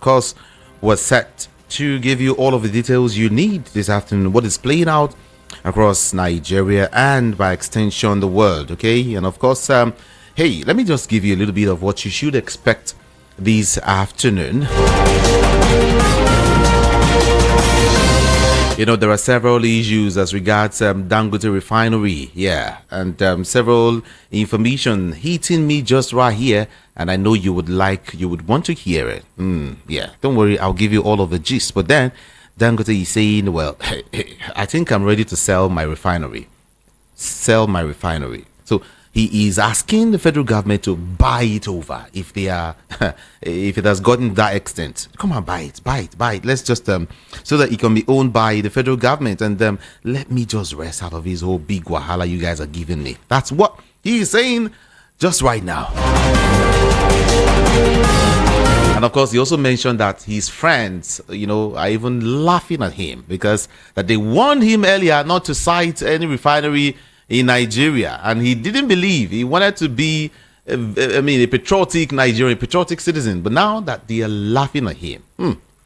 course, we're set to give you all of the details you need this afternoon, what is playing out across Nigeria and by extension the world. Okay, and of course, hey, let me just give you a little bit of what you should expect this afternoon. You know, there are several issues as regards Dangote refinery, and several information hitting me just right here, and I know you would want to hear it. Don't worry, I'll give you all of the gist. But then Dangote is saying, well, I think I'm ready to sell my refinery. So he is asking the federal government to buy it over if they are, if it has gotten that extent. Come on, buy it. Let's just so that it can be owned by the federal government, and let me just rest out of this whole big wahala you guys are giving me. That's what he is saying just right now. And of course, he also mentioned that his friends, are even laughing at him because that they warned him earlier not to cite any refinery in Nigeria, and he didn't believe. He wanted to be a patriotic Nigerian, patriotic citizen, but now that they are laughing at him,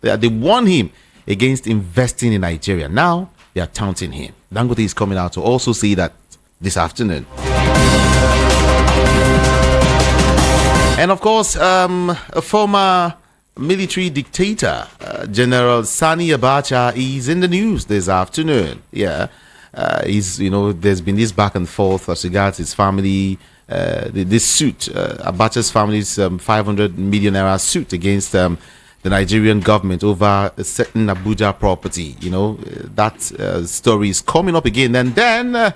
they warned him against investing in Nigeria. Now they are taunting him. Dangote is coming out to also say that this afternoon. And of course, a former military dictator, General Sani Abacha, is in the news this afternoon. There's been this back and forth as regards his family, this suit, Abacha's family's 500 million naira suit against the Nigerian government over a certain Abuja property. That story is coming up again. And then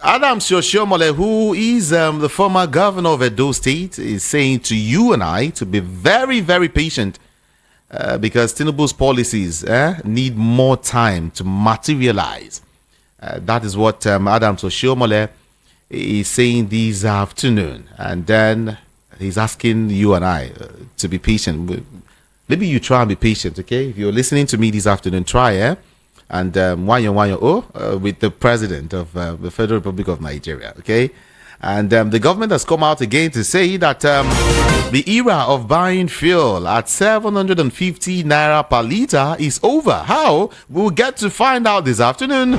Oshiomhole, who is the former governor of Edo State, is saying to you and I to be very, very patient. Because Tinubu's policies need more time to materialize. That is what Oshiomhole is saying this afternoon. And then he's asking you and I to be patient. Maybe you try and be patient, okay? If you're listening to me this afternoon, try, and with the president of the Federal Republic of Nigeria, okay? And the government has come out again to say that the era of buying fuel at 750 naira per litre is over. How? We'll get to find out this afternoon.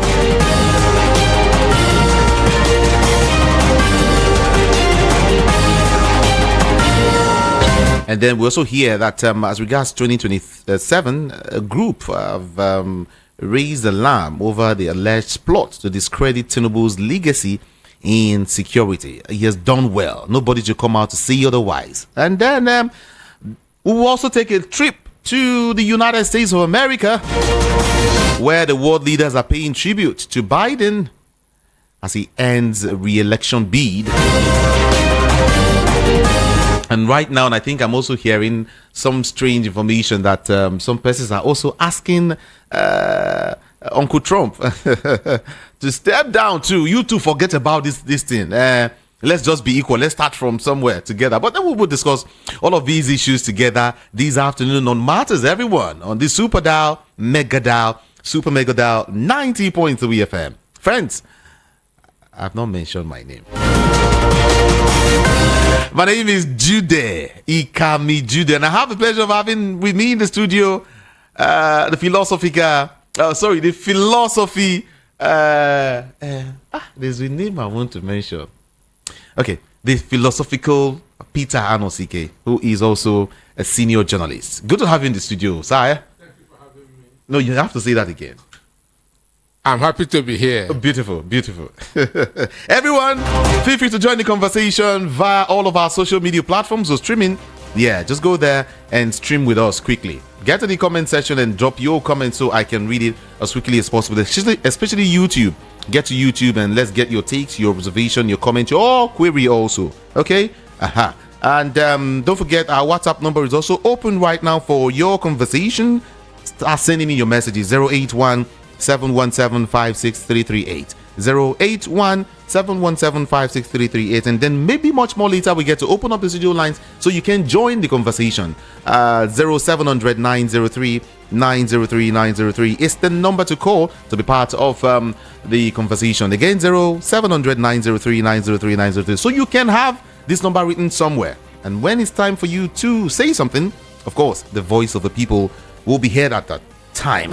And then we also hear that as regards 2027, a group have raised alarm over the alleged plot to discredit Tinubu's legacy in security. He has done well. Nobody should come out to say otherwise. And then we will also take a trip to the United States of America, where the world leaders are paying tribute to Biden as he ends a re-election bid. And right now, and I think I'm also hearing some strange information that some persons are also asking Uncle Trump to step down too. You two forget about this thing. Let's just be equal. Let's start from somewhere together. But then we will discuss all of these issues together this afternoon on Matters Everyone on the Super Mega Dial 90.3 FM. Friends, I've not mentioned my name. My name is Jude Ikami Jude, and I have the pleasure of having with me in the studio the philosophy. There's a name I want to mention. Okay, the philosophical Peter Anosike, who is also a senior journalist. Good to have you in the studio, sir. Thank you for having me. No, you have to say that again. I'm happy to be here. Oh, beautiful. Everyone, feel free to join the conversation via all of our social media platforms or streaming. Just go there and stream with us quickly. Get to the comment section and drop your comments so I can read it as quickly as possible, especially YouTube. Get to YouTube and let's get your takes, your observation, your comment, your query also. Okay? And don't forget, our WhatsApp number is also open right now for your conversation. Start sending me your messages. 081-717-56338. 081-717-56338. And then maybe much more later we get to open up the studio lines so you can join the conversation. 0700-903-903-903 is the number to call to be part of the conversation. Again, 0700-903-903-903. So you can have this number written somewhere. And when it's time for you to say something, of course, the voice of the people will be heard at that time.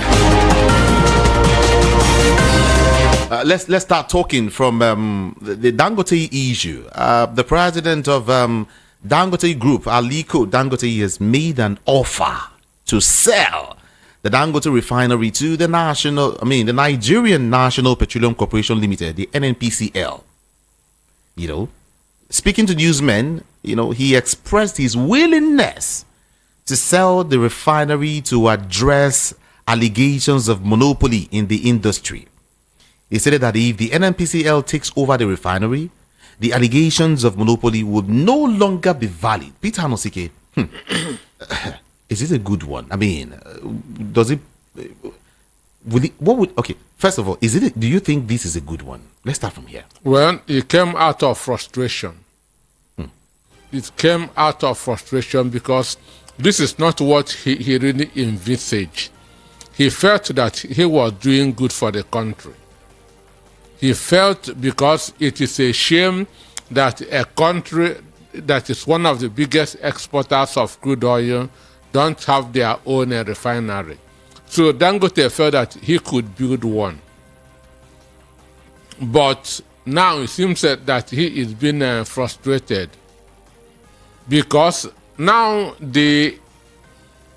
Let's start talking from the Dangote issue. The president of Dangote Group, Aliko Dangote, has made an offer to sell the Dangote refinery to the Nigerian National Petroleum Corporation Limited, the NNPCL. Speaking to newsmen, he expressed his willingness to sell the refinery to address allegations of monopoly in the industry. He said that if the NNPCL takes over the refinery, the allegations of monopoly would no longer be valid. Peter Hanosike, is it a good one? Does it? Okay, first of all, do you think this is a good one? Let's start from here. Well, it came out of frustration. It came out of frustration because this is not what he really envisaged. He felt that he was doing good for the country. He felt because it is a shame that a country that is one of the biggest exporters of crude oil don't have their own refinery. So Dangote felt that he could build one. But now it seems that he is being frustrated because now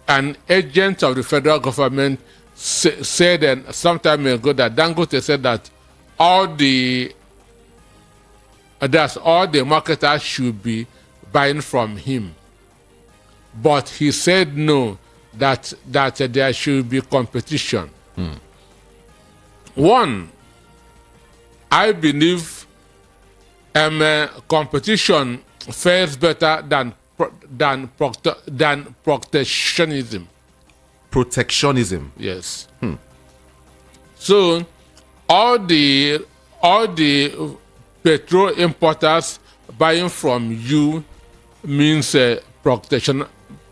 an agent of the federal government said some time ago that Dangote said that all the marketers should be buying from him. But he said no, that there should be competition. One, I believe competition fares better than protectionism. Protectionism. Yes. So all the petrol importers buying from you means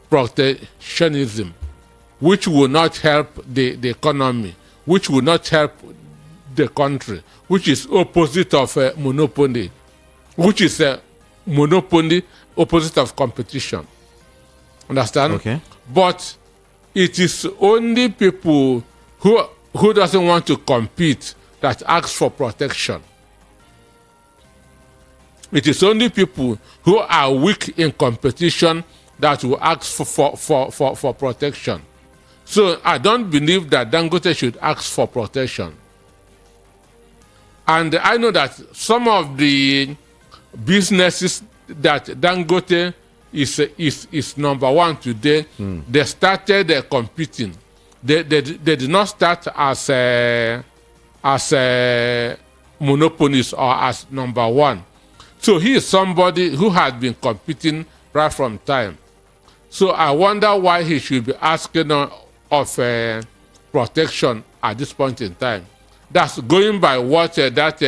protectionism, which will not help the economy, which will not help the country, which is opposite of monopoly, which is monopoly opposite of competition. Understand? Okay. But it is only people who doesn't want to compete that ask for protection. It is only people who are weak in competition that will ask for protection. So I don't believe that Dangote should ask for protection. And I know that some of the businesses that Dangote is number one today, they started competing. They did not start as monopolists or as number one. So he is somebody who has been competing right from time. So I wonder why he should be asking of protection at this point in time. That's going by what that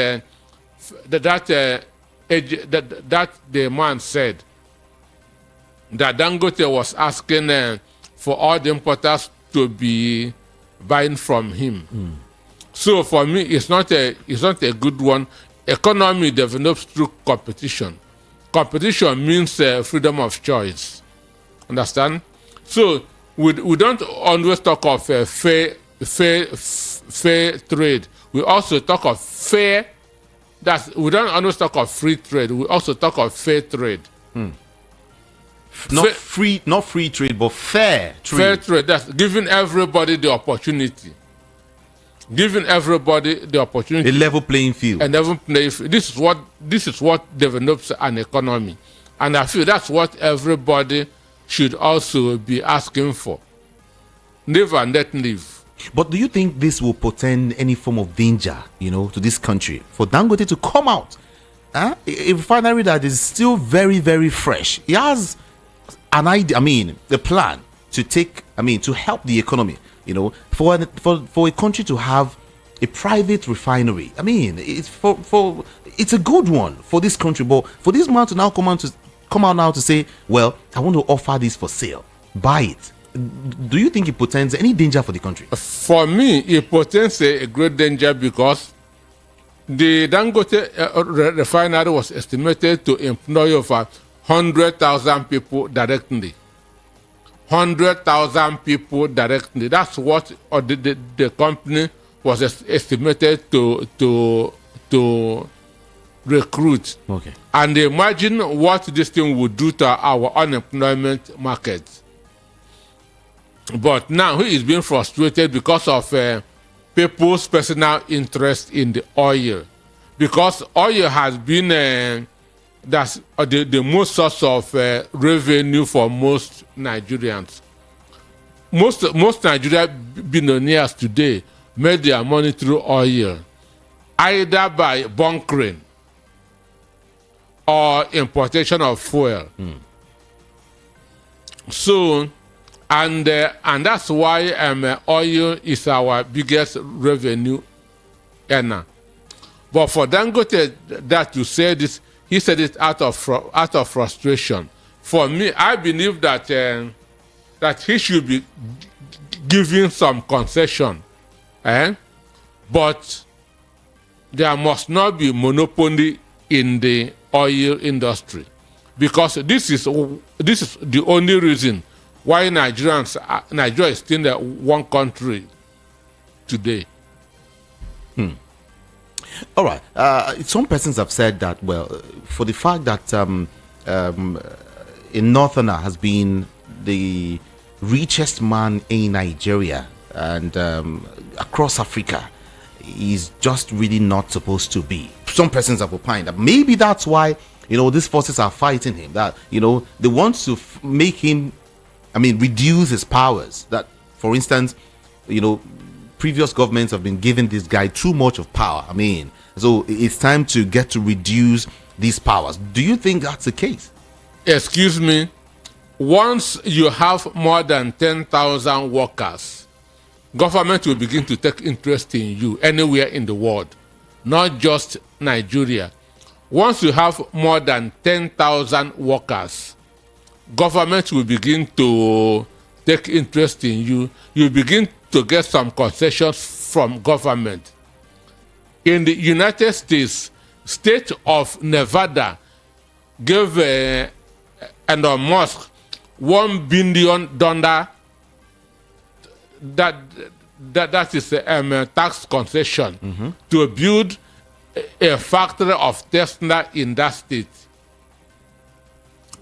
the man said. That Dangote was asking for all the importers to be buying from him. So for me, it's not a good one. Economy develops through competition. Competition means freedom of choice. Understand? So we don't always talk of fair trade. We also talk of fair. We don't always talk of free trade. We also talk of fair trade. Not free trade, but fair trade. Fair trade. That's giving everybody the opportunity. Giving everybody the opportunity. A level playing field. A level playing field. This is what develops an economy, and I feel that's what everybody should also be asking for. Live and let live. But do you think this will portend any form of danger, to this country, for Dangote to come out? A refinery that is still very, very fresh. He has an idea, a plan to help the economy, for a country to have a private refinery. It's a good one for this country, but for this man to now come out now to say, well, I want to offer this for sale, buy it. Do you think it portends any danger for the country? For me, it portends a great danger because the Dangote refinery was estimated to employ over 100,000 people directly. 100,000 people directly. That's what the company was estimated to recruit. Okay. And imagine what this thing would do to our unemployment market. But now he is being frustrated because of people's personal interest in the oil. Because oil has been that's the most source of revenue for most Nigerians. Most Nigerian billionaires today made their money through oil, either by bunkering or importation of fuel. So, and that's why oil is our biggest revenue earner. But for Dangote that you said this, he said it out of frustration. For me, I believe that that he should be giving some concession, but there must not be monopoly in the oil industry, because this is the only reason why Nigeria is still one country today. All right. Some persons have said that, well, for the fact that a northerner has been the richest man in Nigeria and across Africa, he's just really not supposed to be. Some persons have opined that maybe that's why, these forces are fighting him, that, they want to make him, reduce his powers. That, for instance, previous governments have been giving this guy too much of power. So it's time to get to reduce these powers. Do you think that's the case? Excuse me. Once you have more than 10,000 workers, government will begin to take interest in you anywhere in the world, not just Nigeria. Once you have more than 10,000 workers, government will begin to take interest in you. You begin to get some concessions from government. In the United States, state of Nevada gave Elon Musk $1 billion that is a tax concession to build a factory of Tesla in that state.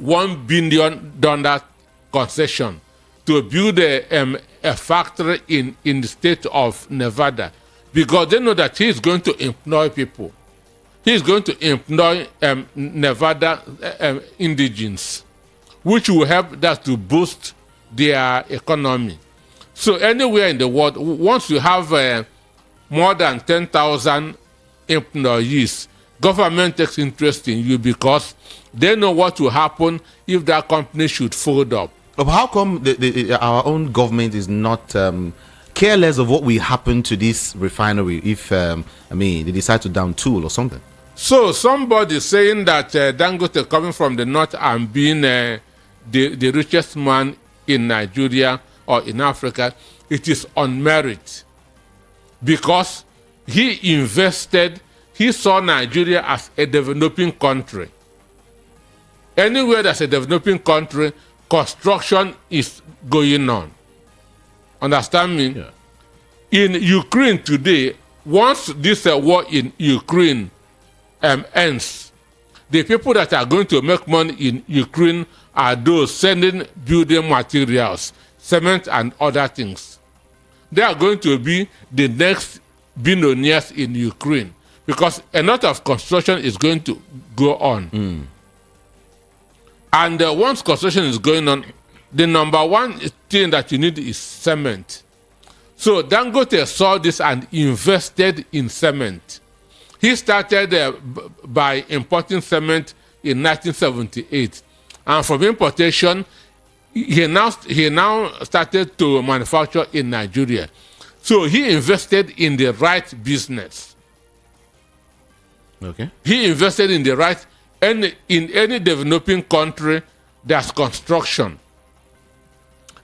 $1 billion concession to build a factory in the state of Nevada, because they know that he is going to employ people. He is going to employ Nevada indigenes, which will help that to boost their economy. So anywhere in the world, once you have more than 10,000 employees, government takes interest in you because they know what will happen if that company should fold up. But how come our own government is not careless of what will happen to this refinery if, they decide to down tool or something? So somebody saying that Dangote coming from the north and being the richest man in Nigeria or in Africa, it is on merit. Because he invested, he saw Nigeria as a developing country. Anywhere there's a developing country, construction is going on. Understand me? Yeah. In Ukraine today, once this war in Ukraine ends, the people that are going to make money in Ukraine are those sending building materials, cement and other things. They are going to be the next billionaires in Ukraine because a lot of construction is going to go on. And once construction is going on, the number one thing that you need is cement. So Dangote saw this and invested in cement. He started by importing cement in 1978. And from importation, he now started to manufacture in Nigeria. So he invested in the right business. Okay. He invested in the right, and in any developing country, there's construction.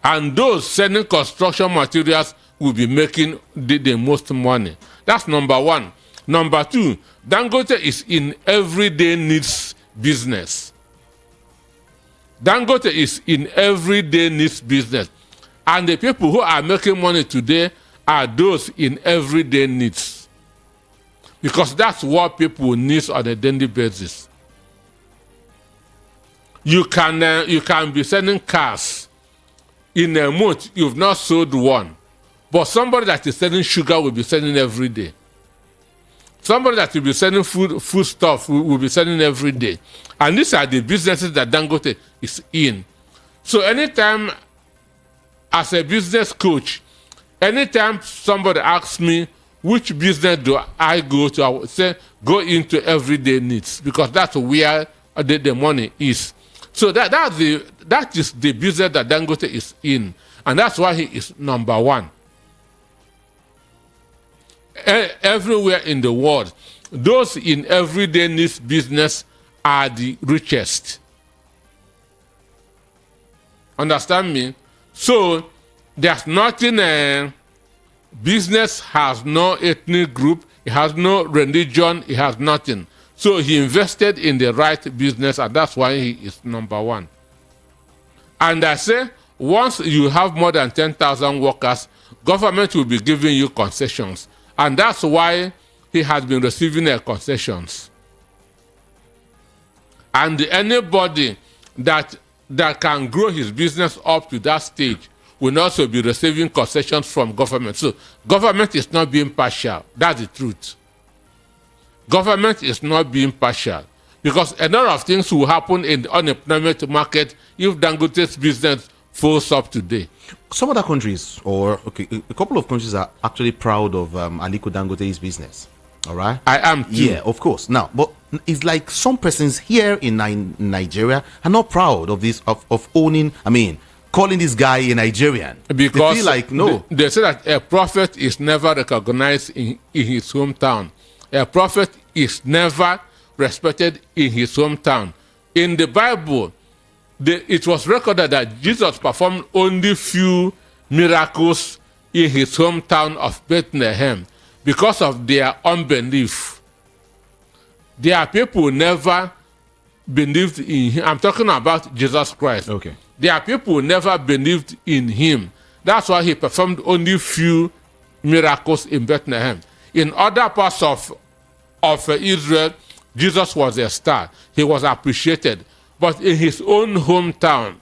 And those selling construction materials will be making the most money. That's number one. Number two, Dangote is in everyday needs business. Dangote is in everyday needs business. And the people who are making money today are those in everyday needs. Because that's what people need on a daily basis. You can be selling cars. In a month, you've not sold one. But somebody that is selling sugar will be selling every day. Somebody that will be selling food stuff will be selling every day. And these are the businesses that Dangote is in. So anytime, as a business coach, anytime somebody asks me, which business do I go to, I would say, go into everyday needs, because that's where the money is. So that is the business that Dangote is in. And that's why he is number one. Everywhere in the world, those in everyday needs business are the richest. Understand me? So there's nothing, business has no ethnic group, it has no religion, it has nothing. So he invested in the right business, and that's why he is number one. And I say, once you have more than 10,000 workers, government will be giving you concessions. And that's why he has been receiving concessions. And anybody that can grow his business up to that stage will also be receiving concessions from government. So government is not being partial. That's the truth. Government is not being partial, because a lot of things will happen in the unemployment market if Dangote's business falls up today. Some other countries, or a couple of countries are actually proud of Aliko Dangote's business. All right? I am too. Yeah, of course. Now, but it's like some persons here in Nigeria are not proud of this, of owning, calling this guy a Nigerian. Because they feel like, no. They say that a prophet is never recognized in his hometown. A prophet is never respected in his hometown. In the Bible, it was recorded that Jesus performed only few miracles in his hometown of Bethlehem because of their unbelief. Their people never believed in him. I'm talking about Jesus Christ. Okay. Their people never believed in him. That's why he performed only few miracles in Bethlehem. In other parts of Israel, Jesus was a star. He was appreciated. But in his own hometown,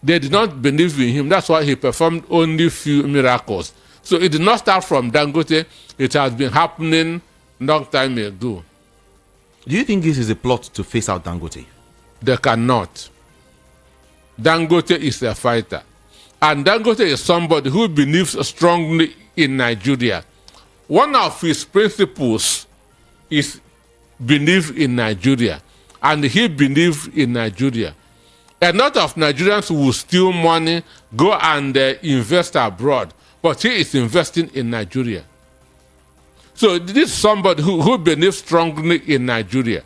they did not believe in him. That's why he performed only few miracles. So it did not start from Dangote. It has been happening long time ago. Do you think this is a plot to face out Dangote? They cannot. Dangote is a fighter. And Dangote is somebody who believes strongly in Nigeria. One of his principles is believe in Nigeria. And he believed in Nigeria. A lot of Nigerians will steal money, go and invest abroad. But he is investing in Nigeria. So this is somebody who believes strongly in Nigeria.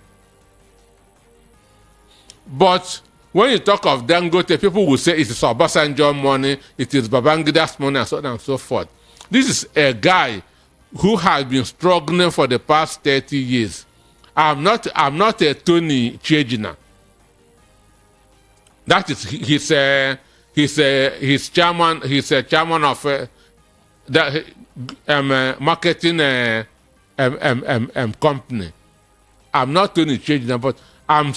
But when you talk of Dangote, people will say it is Obasanjo money, it is Babangida's money, and so on and so forth. This is a guy who has been struggling for the past 30 years. I'm not a Tony Chejina. That is he's chairman. He's a chairman of the marketing company. I'm not Tony Chejina, but I'm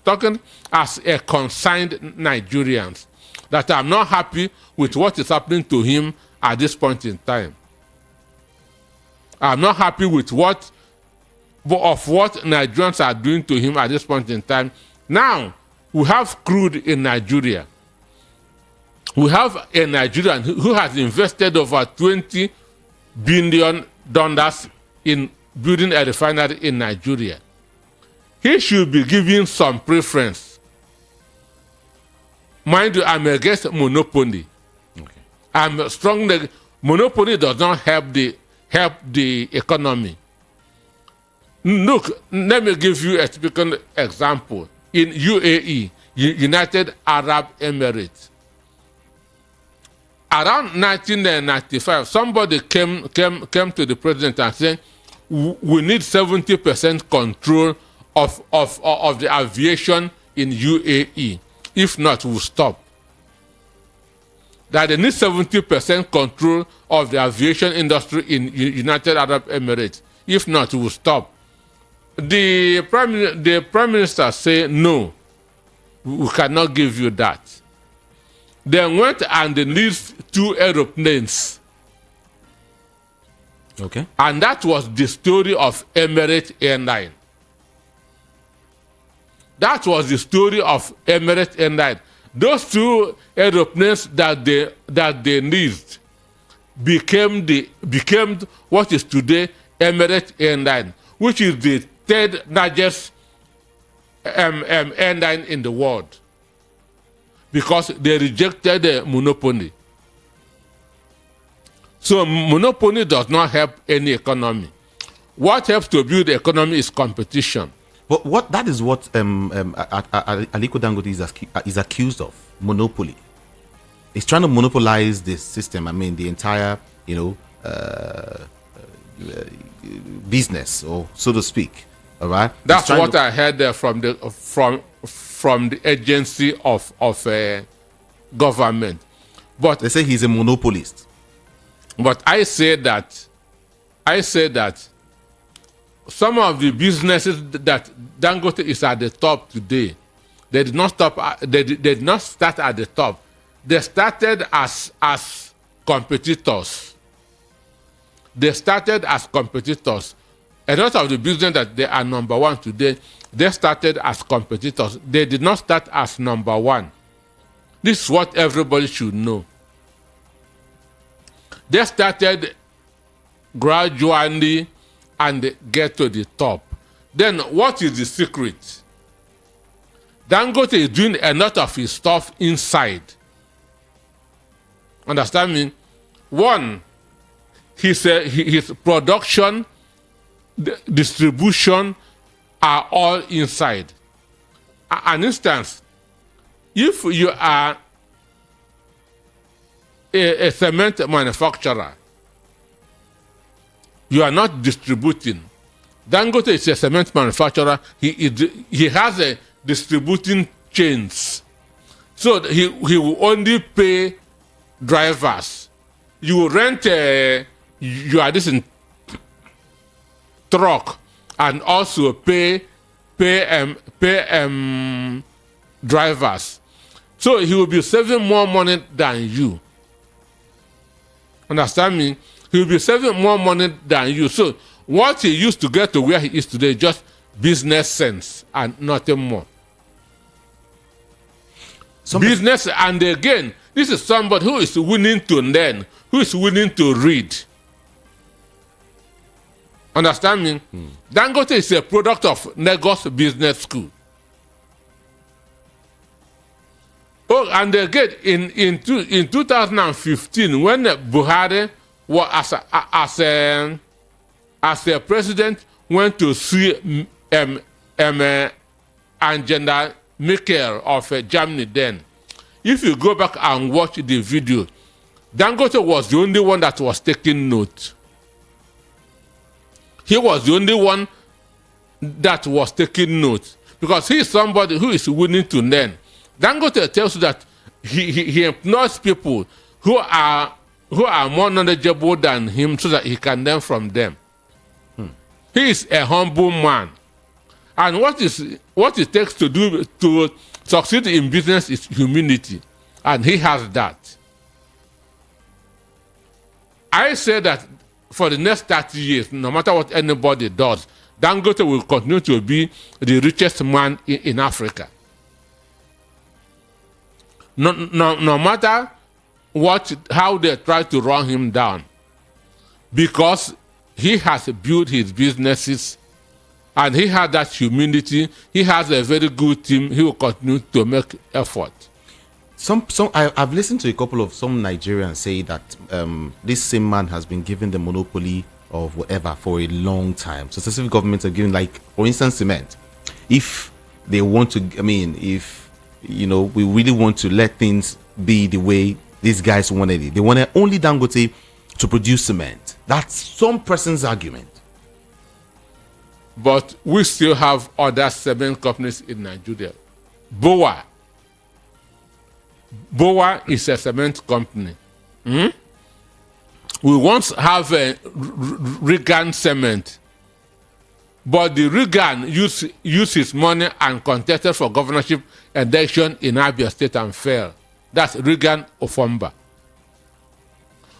talking as a concerned Nigerian that I'm not happy with what is happening to him at this point in time. I'm not happy with what Nigerians are doing to him at this point in time. Now, we have crude in Nigeria. We have a Nigerian who has invested over $20 billion in building a refinery in Nigeria. He should be given some preference. Mind you, I'm against monopoly. Okay. I'm strongly monopoly does not help the economy. Look, let me give you a typical example. In UAE, United Arab Emirates, around 1995, somebody came to the president and said, we need 70% control of the aviation in UAE. If not, we'll stop. That they need 70% control of the aviation industry in United Arab Emirates. If not, we'll stop. The prime minister said, no, we cannot give you that. They went and they leased 2 aeroplanes. Okay. And that was the story of Emirates Airline. That was the story of Emirates Airline. Those 2 aeroplanes that they leased became what is today Emirates Airline, which is the 3rd largest airline in the world, because they rejected the monopoly. So monopoly does not help any economy. What helps to build the economy is competition. But that is what Aliko Dangote is accused of, monopoly. He's trying to monopolize this system. I mean, the entire, business, or so to speak. All right. That's what I heard from the agency of government. But they say he's a monopolist. But I say that some of the businesses that Dangote is at the top today, they did not stop. They did not start at the top. They started as competitors. They started as competitors. A lot of the business that they are number one today, they started as competitors. They did not start as number one. This is what everybody should know. They started gradually and get to the top. Then what is the secret? Dangote is doing a lot of his stuff inside. Understand me? One, his production, distribution are all inside. An instance, if you are a cement manufacturer, you are not distributing. Dangote is a cement manufacturer. He has a distributing chains. So he will only pay drivers. You will rent your truck and also pay drivers. So he will be saving more money than you. Understand me? He will be saving more money than you. So what he used to get to where he is today is just business sense and nothing more. Business, and again, this is somebody who is willing to learn, who is willing to read. Understand me? Dangote is a product of Lagos Business School. Oh, and again, in 2015, when Buhari was as a president, went to see Angela Merkel of Germany then. If you go back and watch the video, Dangote was the only one that was taking note. He was the only one that was taking note because he is somebody who is willing to learn. Dangote tells you that he employs people who are more knowledgeable than him so that he can learn from them. He is a humble man. And what it takes to succeed in business is humility. And he has that. I say that for the next 30 years, no matter what anybody does, Dangote will continue to be the richest man in Africa. No matter how they try to run him down, because he has built his businesses and he has that humility. He has a very good team. He will continue to make effort. I've listened to a couple of some Nigerians say that this same man has been given the monopoly of whatever for a long time. Successive governments have given, like, for instance, cement. If they want to, if we really want to let things be the way these guys wanted it, they wanted only Dangote to produce cement. That's some person's argument. But we still have other cement companies in Nigeria. BOA is a cement company. We once have a Reagan Cement, but the Reagan used his money and contested for governorship election in Abia State and failed. That's Reagan Ofomba.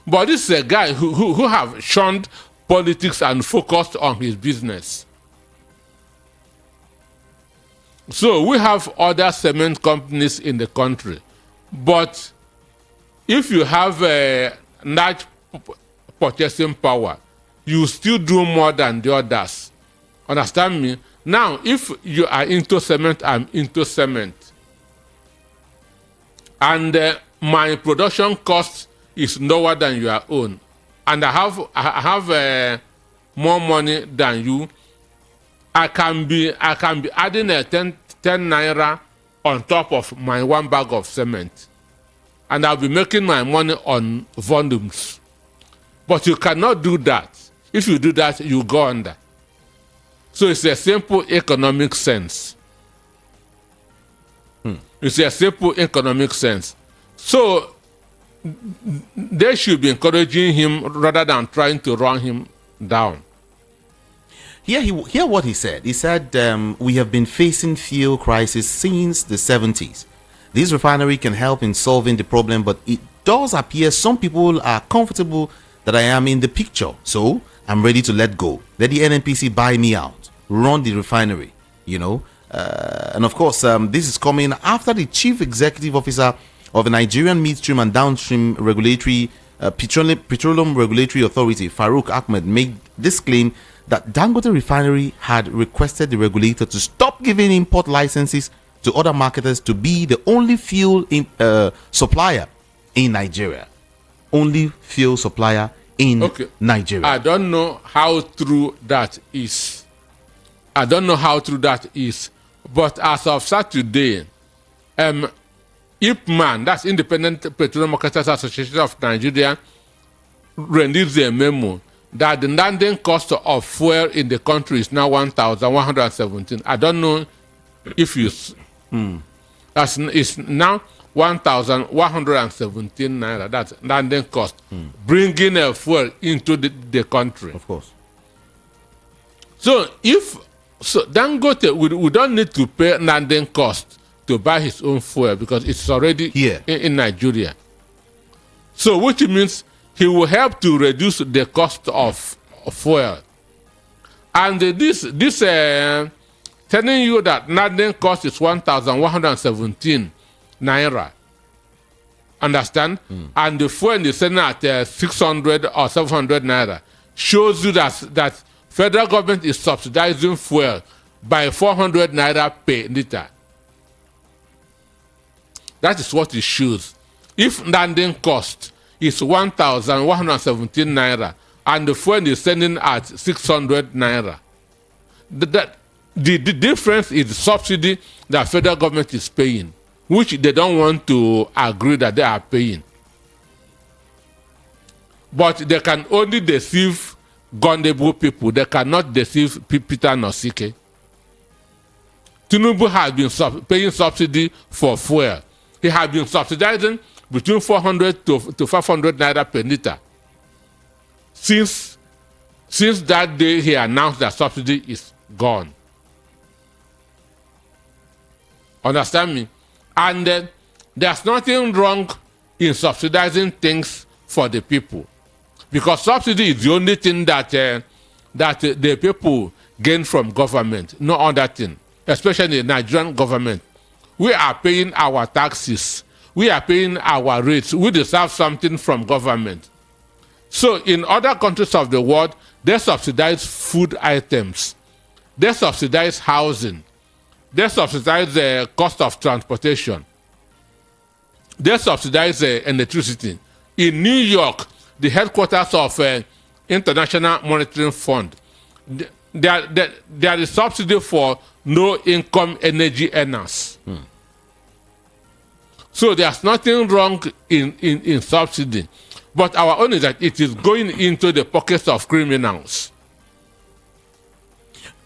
But this is a guy who have shunned politics and focused on his business. So we have other cement companies in the country. But if you have a large purchasing power, you still do more than the others. Understand me? Now, if you are into cement, I'm into cement. And my production cost is lower than your own. And I have more money than you. I can be adding a 10 naira on top of my 1 bag of cement. And I'll be making my money on volumes. But you cannot do that. If you do that, you go under. So it's a simple economic sense. It's a simple economic sense. So they should be encouraging him rather than trying to run him down. Hear what he said. He said, we have been facing fuel crisis since the 70s. This refinery can help in solving the problem, but it does appear some people are comfortable that I am in the picture. So I'm ready to let go. Let the NNPC buy me out, run the refinery, and of course, this is coming after the chief executive officer of the Nigerian Midstream and Downstream Regulatory Petroleum Regulatory Authority, Farouk Ahmed, made this claim that Dangote Refinery had requested the regulator to stop giving import licenses to other marketers to be the only fuel supplier in Nigeria. Only fuel supplier in Nigeria. I don't know how true that is. But as of Saturday, IPMAN, that's Independent Petroleum Marketers Association of Nigeria, released a memo that the landing cost of fuel in the country is now 1,117. I don't know if you... It's now 1,117 naira. That's landing cost. Bringing a fuel into the country. Of course. So Dangote, we don't need to pay landing cost to buy his own fuel because it's already here in Nigeria. So which means he will help to reduce the cost of fuel. And this telling you that landing cost is 1,117 naira. Understand? And the fuel is selling at 600 or 700 naira. Shows you that federal government is subsidizing fuel by 400 naira per liter. That is what it shows. If landing cost is 1,117 naira and the fuel is selling at 600 naira, the difference is the subsidy that federal government is paying, which they don't want to agree that they are paying. But they can only deceive gullible people. They cannot deceive Peter Nosike. Tinubu has been paying subsidy for fuel. He has been subsidizing between 400 to 500 naira per liter since that day he announced that subsidy is gone. Understand me? And there's nothing wrong in subsidizing things for the people, because subsidy is the only thing that the people gain from government, no other thing, especially the Nigerian government. We are paying our taxes. We are paying our rates. We deserve something from government. So in other countries of the world, they subsidize food items. They subsidize housing. They subsidize the cost of transportation. They subsidize electricity. In New York, the headquarters of International Monetary Fund, there is subsidy for low-income energy earners. So there's nothing wrong in subsidy. But our own is that it is going into the pockets of criminals.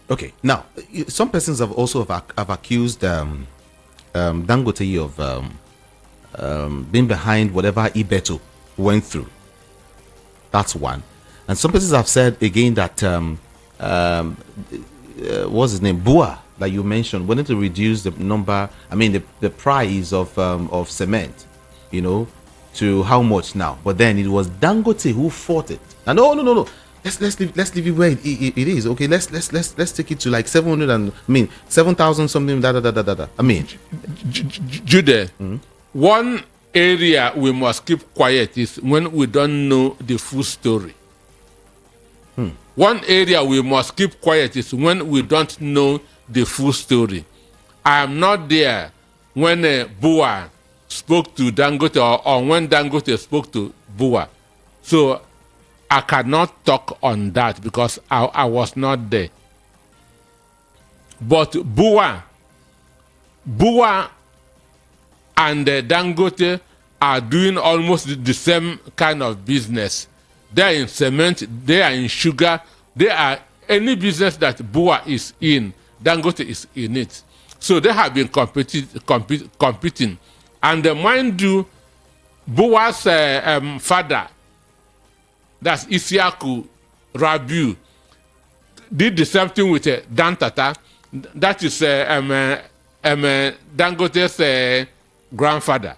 Okay. Now, some persons have also have accused Dangote of being behind whatever Ibeto went through. That's one. And some persons have said again that what's his name, Bua, that you mentioned, wanted to reduce the number. I mean, the price of cement, to how much now? But then it was Dangote who fought it. And no. Let's leave it where it is. Okay, let's take it to like 700 and 7,000 something. Jude, one area we must keep quiet is when we don't know the full story. One area we must keep quiet is when we don't know the full story. I am not there when Bua spoke to Dangote or when Dangote spoke to Bua. So I cannot talk on that because I was not there. But Bua and Dangote are doing almost the same kind of business. They are in cement, they are in sugar, they are any business that Bua is in, Dangote is in it. So they have been competing. And mind you, Bua's father, that's Isiaku Rabiu, did the same thing with Dan Tata. That is Dangote's grandfather.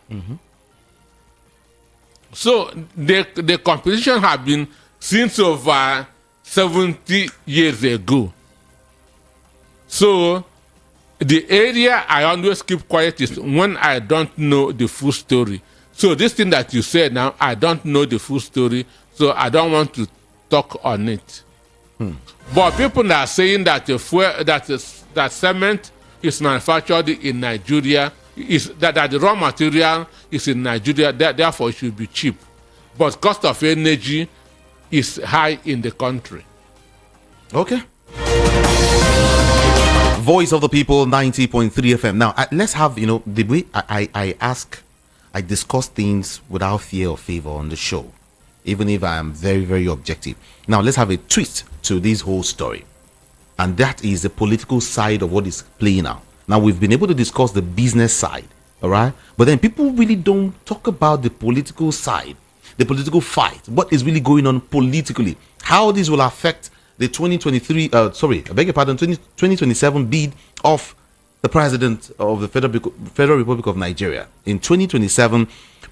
So the competition has been since over 70 years ago. So the area I always keep quiet is when I don't know the full story. So this thing that you said now, I don't know the full story, so I don't want to talk on it. But people are saying that that cement is manufactured in Nigeria, that the raw material is in Nigeria, therefore it should be cheap. But cost of energy is high in the country. Okay. Voice of the People, 90.3 FM. Now, let's have, the way I discuss things without fear or favor on the show, even if I am very, very objective. Now, let's have a twist to this whole story. And that is the political side of what is playing out. Now, we've been able to discuss the business side, all right? But then people really don't talk about the political side, the political fight, what is really going on politically, how this will affect the 2027 bid of the president of the Federal Republic of Nigeria. In 2027,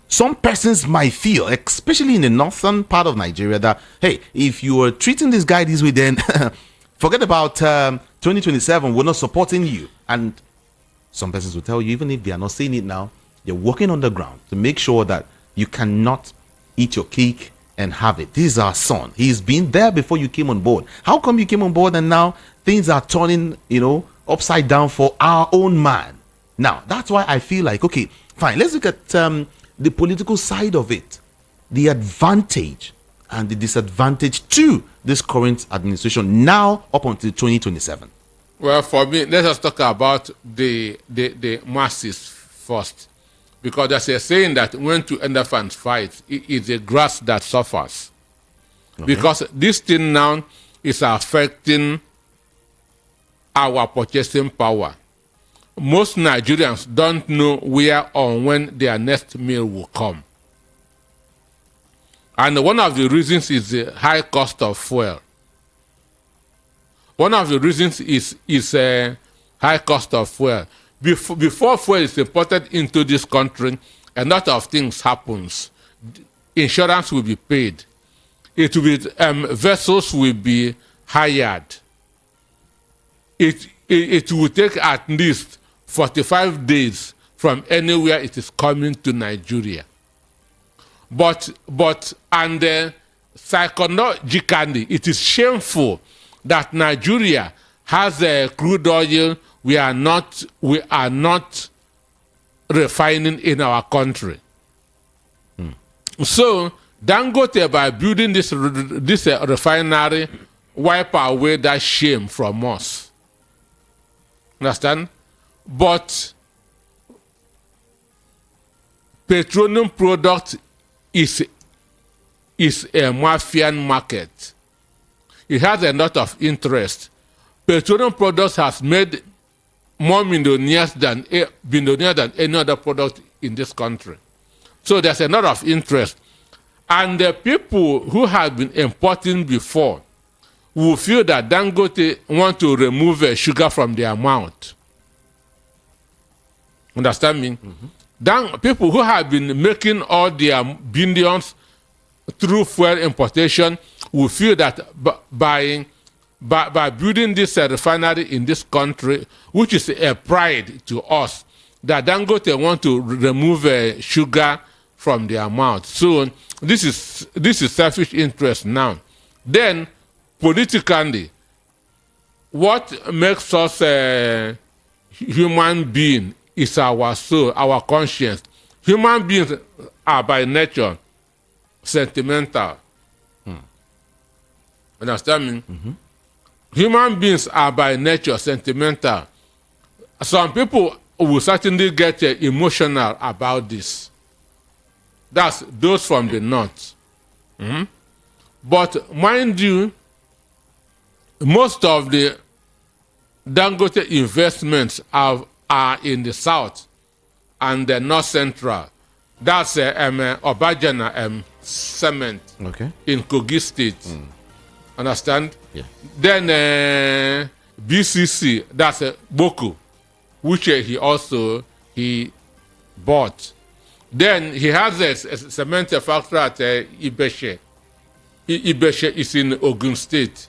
some persons might feel, especially in the northern part of Nigeria, that, hey, if you are treating this guy this way, then forget about 2027, we're not supporting you. And some persons will tell you, even if they are not saying it now, they're working on the ground to make sure that you cannot eat your cake and have it. This is our son. He's been there before you came on board. How come you came on board and now things are turning, upside down for our own man? Now, that's why I feel like, okay, fine, let's look at the political side of it, the advantage and the disadvantage to this current administration now up until 2027. Well, for me, let us talk about the masses first. Because there's a saying that when two elephants fight, it is the grass that suffers. Okay. Because this thing now is affecting our purchasing power. Most Nigerians don't know where or when their next meal will come. And one of the reasons is the high cost of fuel. One of the reasons is high cost of fuel. Before fuel is imported into this country, a lot of things happens. Insurance will be paid. It will be vessels will be hired. It will take at least 45 days from anywhere it is coming to Nigeria. But psychologically, it is shameful that Nigeria has crude oil we are not refining in our country. So Dangote, by building this refinery, wipe away that shame from us. Understand? But petroleum product is a mafian market. It has a lot of interest. petroleum products has made more millionaires than any other product in this country. So there's a lot of interest. And the people who have been importing before will feel that Dangote want to remove sugar from their mouth. Understand me? People who have been making all their billions through fuel importation will feel that by building this refinery in this country, which is a pride to us, that Dangote want to remove sugar from their mouth. So this is selfish interest now. Then politically, what makes us a human being is our soul, our conscience. Human beings are by nature sentimental. Understand me? Human beings are by nature sentimental. Some people will certainly get emotional about this. That's those from the north. But mind you, most of the Dangote investments are in the south and the north central. That's Abacha cement in Kogi State. Understand? Yeah. Then BCC, that's Boko, which he bought. Then he has a cement factory at Ibeshe. Ibeshe is in Ogun State.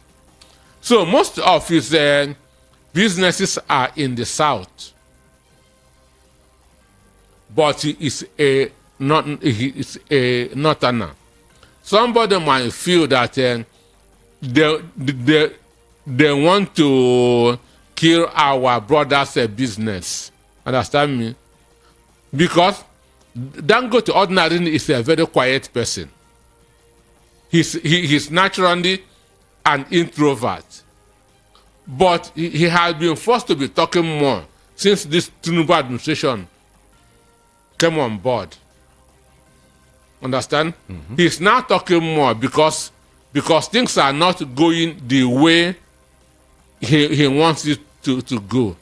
So most of his businesses are in the south. But he is a northerner. Somebody might feel that they want to kill our brother's business. Understand me? Because Dangote ordinarily is a very quiet person. He's naturally an introvert. But he has been forced to be talking more since this Tinubu administration came on board. Understand? He's now talking more because things are not going the way he wants it to go.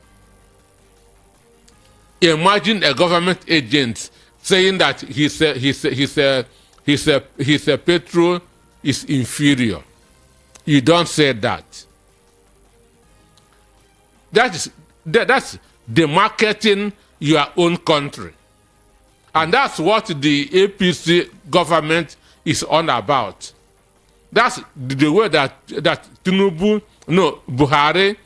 Imagine a government agent saying that his petrol is inferior. You don't say that. That's demarketing your own country. And that's what the APC government is on about. That's the way that Buhari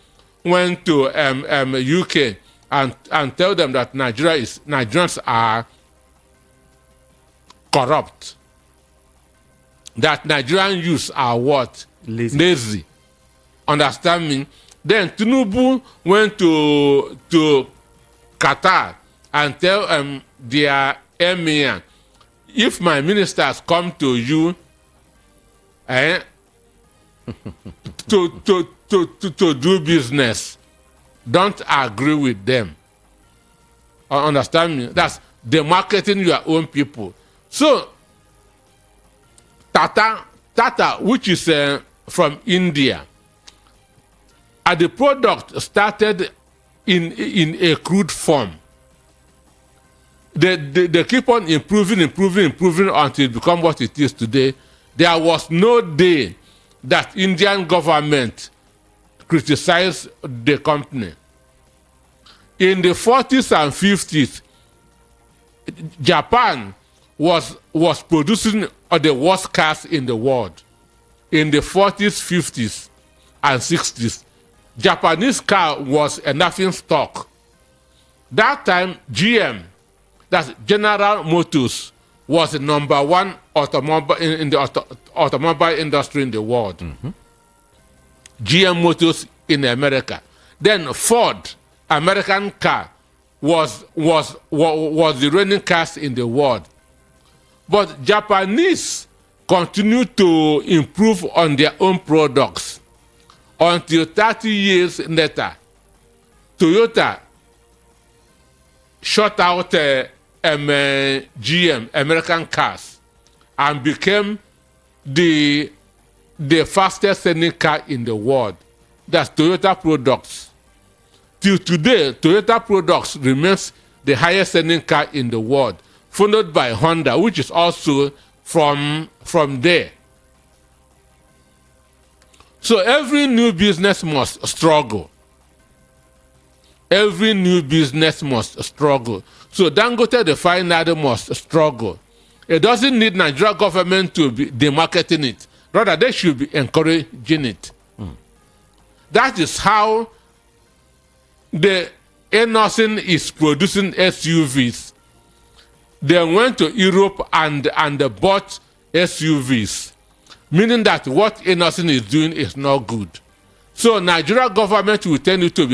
went to UK and tell them that Nigerians are corrupt. That Nigerian youths are what? Lazy. Understand me? Then Tinubu went to Qatar and tell their emir, if my ministers come to you to do business, don't agree with them. Understand me? That's demarketing your own people. So Tata, which is from India, the product started in a crude form. They keep on improving until it becomes what it is today. There was no day that Indian government criticized the company. In the 40s and 50s, Japan was producing the worst cars in the world. In the 40s, 50s, and 60s, Japanese car was a nothing stock. That time, GM, that's General Motors, was the number one automobile in the automobile industry in the world. GM Motors in America. Then Ford, American car, was the reigning cars in the world. But Japanese continued to improve on their own products until 30 years later, Toyota shut out GM, American cars, and became the fastest selling car in the world. that's Toyota products. Till today, Toyota products remains the highest selling car in the world, followed by Honda, which is also from there. So every new business must struggle. Every new business must struggle. So Dangote refinery must struggle. It doesn't need Nigeria government to be demarketing it. Rather, they should be encouraging it. That is how the Anarchy is producing SUVs. They went to Europe and bought SUVs, meaning that what Anarchy is doing is not good. So Nigeria government will tend you to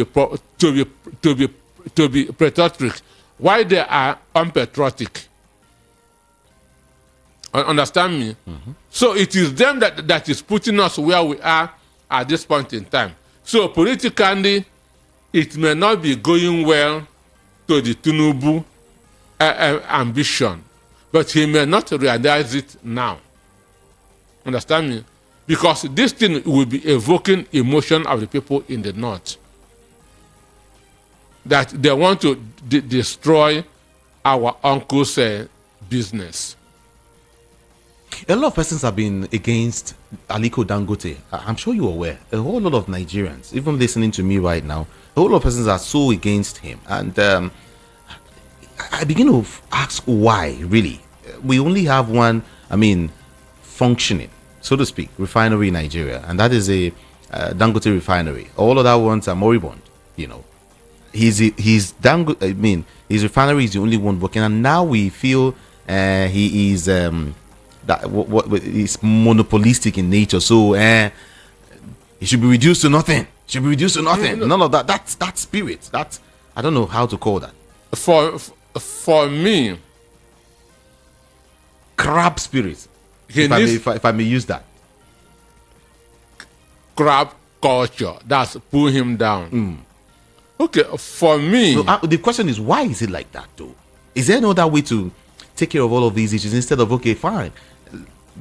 be patriotic, while they are unpatriotic. Understand me? So it is them that is putting us where we are at this point in time. So politically, it may not be going well to the Tinubu ambition, but he may not realize it now. Understand me? Because this thing will be evoking emotion of the people in the north, that they want to destroy our uncle's business. A lot of persons have been against Aliko Dangote. I'm sure you're aware. A whole lot of Nigerians, even listening to me right now, a whole lot of persons are so against him. And I begin to ask why, really. We only have one, functioning, so to speak, refinery in Nigeria, and that is a Dangote refinery. All of that ones are moribund, His refinery is the only one working, and now we feel he is is monopolistic in nature. So it should be reduced to nothing. None of that. That's that spirit. That I don't know how to call that. For me, crab spirit. If I may use that. Crab culture. That's pull him down. Okay, for me. No, the question is, why is it like that, though? Is there no other way to take care of all of these issues instead of, okay, fine,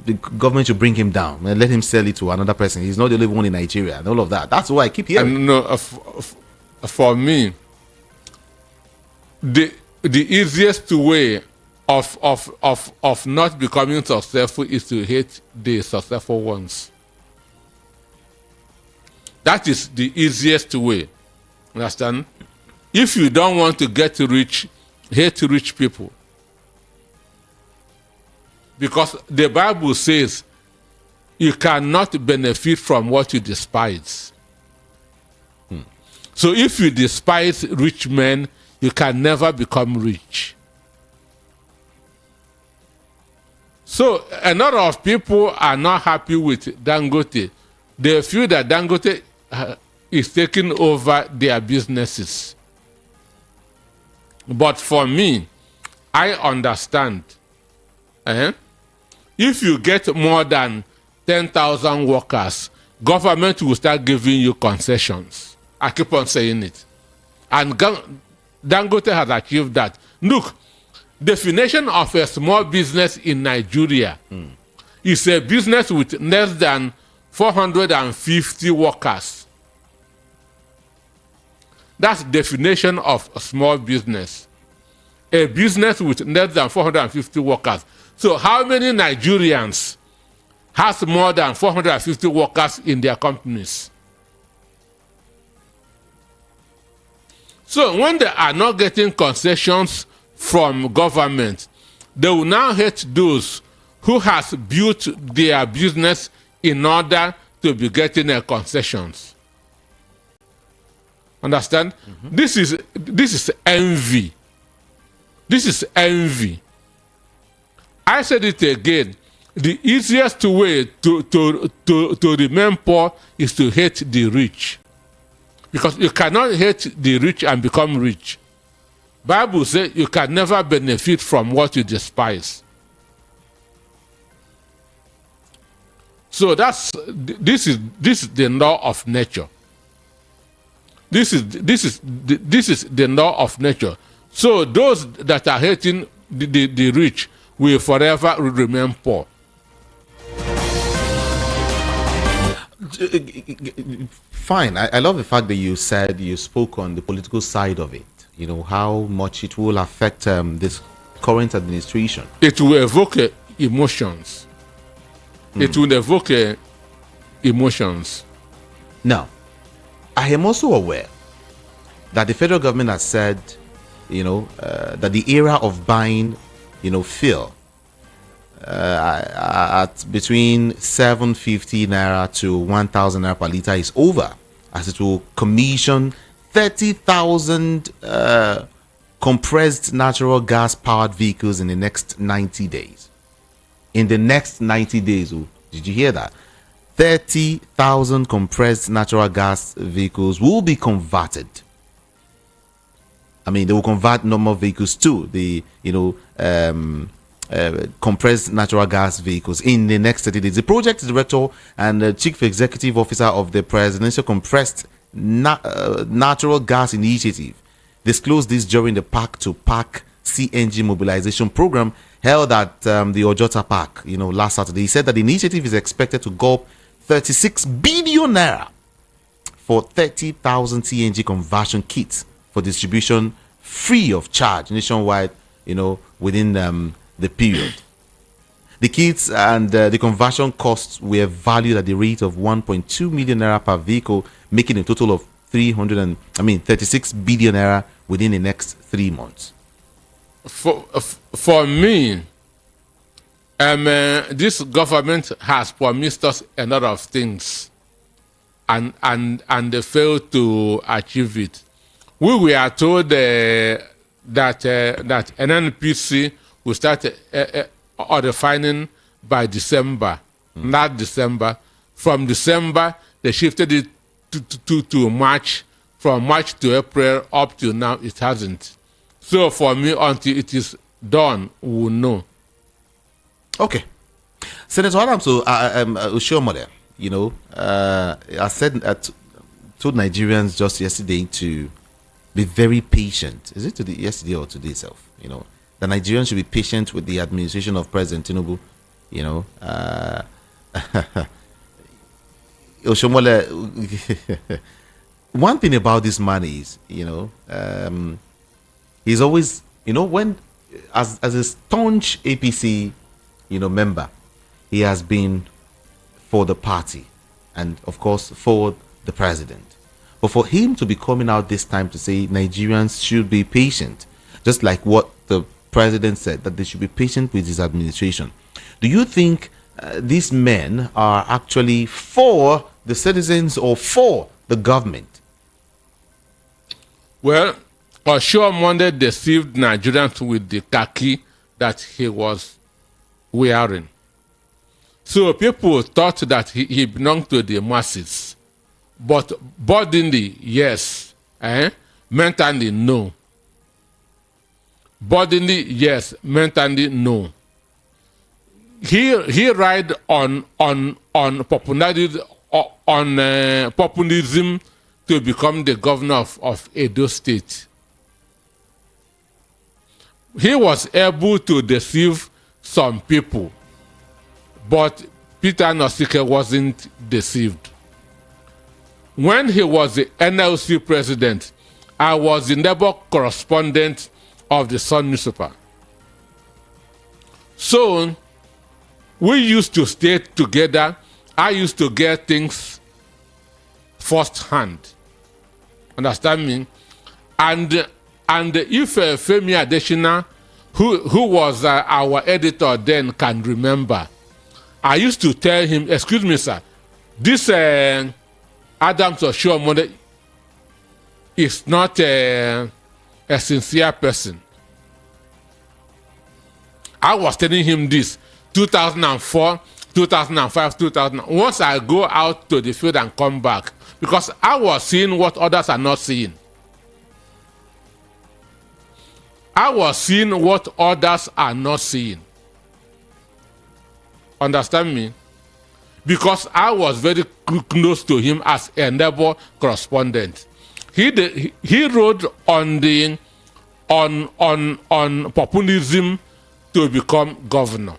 the government should bring him down and let him sell it to another person? He's not the only one in Nigeria and all of that. That's why I keep hearing. No, for me, the easiest way of not becoming successful is to hate the successful ones. That is the easiest way. Understand? If you don't want to get rich, hate rich people. Because the Bible says you cannot benefit from what you despise. So if you despise rich men, you can never become rich. So a lot of people are not happy with Dangote. They feel that Dangote is taking over their businesses. But for me, I understand. If you get more than 10,000 workers, government will start giving you concessions. I keep on saying it. And Dangote has achieved that. Look, definition of a small business in Nigeria is a business with less than 450 workers. That's definition of a small business. A business with less than 450 workers. So how many Nigerians has more than 450 workers in their companies? So when they are not getting concessions from government, they will now hate those who has built their business in order to be getting concessions. Understand? This is envy. This is envy. I said it again. The easiest way to remain poor is to hate the rich. Because you cannot hate the rich and become rich. Bible says you can never benefit from what you despise. So this is the law of nature. This is the law of nature. So those that are hating the rich will forever remain poor. Fine. I love the fact that you said you spoke on the political side of it. You know, how much it will affect this current administration. It will evoke emotions. It will evoke emotions. Now, I am also aware that the federal government has said, that the era of buying, fuel at between 750 naira to 1,000 naira per liter is over, as it will commission 30,000 compressed natural gas powered vehicles in the next 90 days. In the next 90 days, oh, did you hear that? 30,000 compressed natural gas vehicles will be converted. I mean, they will convert normal vehicles to the, compressed natural gas vehicles in the next 30 days. The project director and chief executive officer of the Presidential Compressed Natural Gas Initiative disclosed this during the Park to Park CNG mobilization program held at the Ojota Park, last Saturday. He said that the initiative is expected to go up 36 billion naira for 30,000 CNG conversion kits for distribution free of charge nationwide, within the period. The kits and the conversion costs were valued at the rate of 1.2 million naira per vehicle, making a total of 36 billion naira within the next 3 months. For me, this government has promised us a lot of things, and they failed to achieve it. We were told that NNPC will start refining by December, not December. From December, they shifted it to March. From March to April, up to now, it hasn't. So for me, until it is done, we will know. Okay. Senator Adams, Oshiomhole, I said told Nigerians just yesterday to be very patient. Is it yesterday or today itself? The Nigerians should be patient with the administration of President Tinubu. Oshiomhole, one thing about this man is, he's always, when as a staunch APC, member, he has been for the party and of course for the president. But for him to be coming out this time to say Nigerians should be patient, just like what the president said, that they should be patient with his administration. Do you think these men are actually for the citizens or for the government? Well, Oshiomhole deceived Nigerians with the khaki that he was wearing. So people thought that he belonged to the masses. But bodily, yes. Mentally, no. Bodily, yes. Mentally, no. He ride on popularity, on populism to become the governor of Edo State. He was able to deceive some people, but Peter Nosike wasn't deceived. When he was the NLC president, I was the Labour correspondent of the Sun newspaper. So we used to stay together. I used to get things firsthand. Understand me? And if Femi Adesina, who was our editor then, can remember, I used to tell him, excuse me, sir, this Adams Oshiomhole is not a sincere person. I was telling him this 2004, 2005, 2000. Once I go out to the field and come back, because I was seeing what others are not seeing. I was seeing what others are not seeing. Understand me? Because I was very close to him as a Labour correspondent. He wrote on populism to become governor.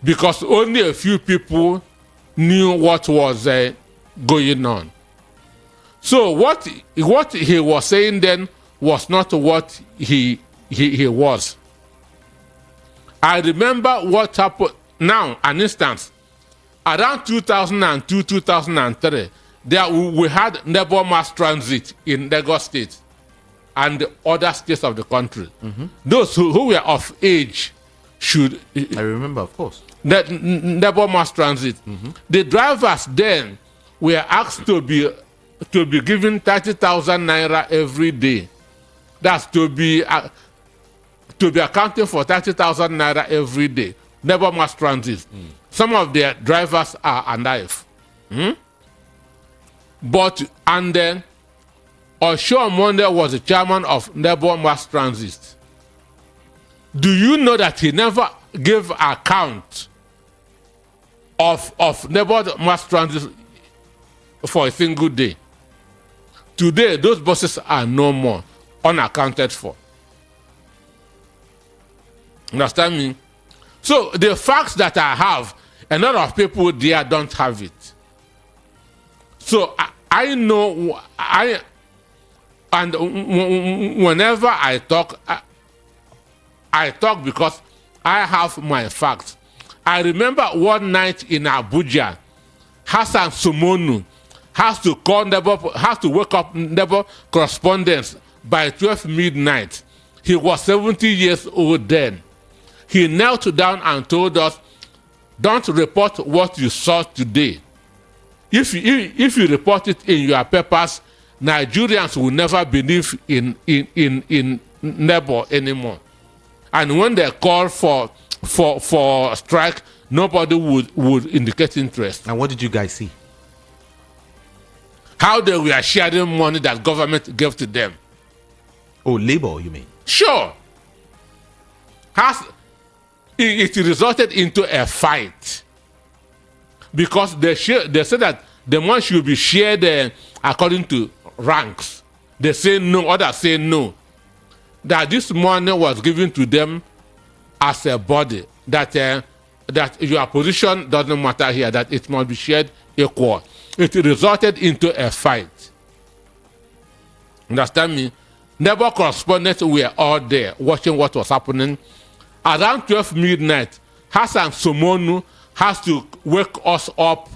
Because only a few people knew what was going on. So what he was saying then was not what he was. I remember what happened. Now, an instance, around 2002, 2003, there we had neighbor mass transit in Lagos State and other states of the country. Those who were of age should... I remember, of course. Neighbor mass transit. The drivers then were asked to be given 30,000 naira every day. That's to be accounting for 30,000 naira every day. Neighbor mass transit. Some of their drivers are alive. And then Oshiomhole was the chairman of Neighbor Mass Transit. Do you know that he never gave account of Neighbor Mass Transit for a single day? Today, those buses are no more, unaccounted for. Understand me? So the facts that I have, a lot of people there don't have it. So I know, and whenever I talk because I have my facts. I remember one night in Abuja, Hassan Sumonu has to wake up neighbor correspondents by 12 midnight. He was 70 years old then. He knelt down and told us, don't report what you saw today. If you report it in your papers, Nigerians will never believe in neighbor anymore. And when they call for strike, nobody would indicate interest. And what did you guys see? How they were sharing money that government gave to them. Oh, labor, you mean? Sure. It resulted into a fight. Because they said that the money should be shared according to ranks. They say no, others say no. That this money was given to them as a body. That your position doesn't matter here, that it must be shared equal. It resulted into a fight. Understand me? Neighbor correspondents were all there watching what was happening. Around 12 midnight, Hassan Sumonu has to wake us up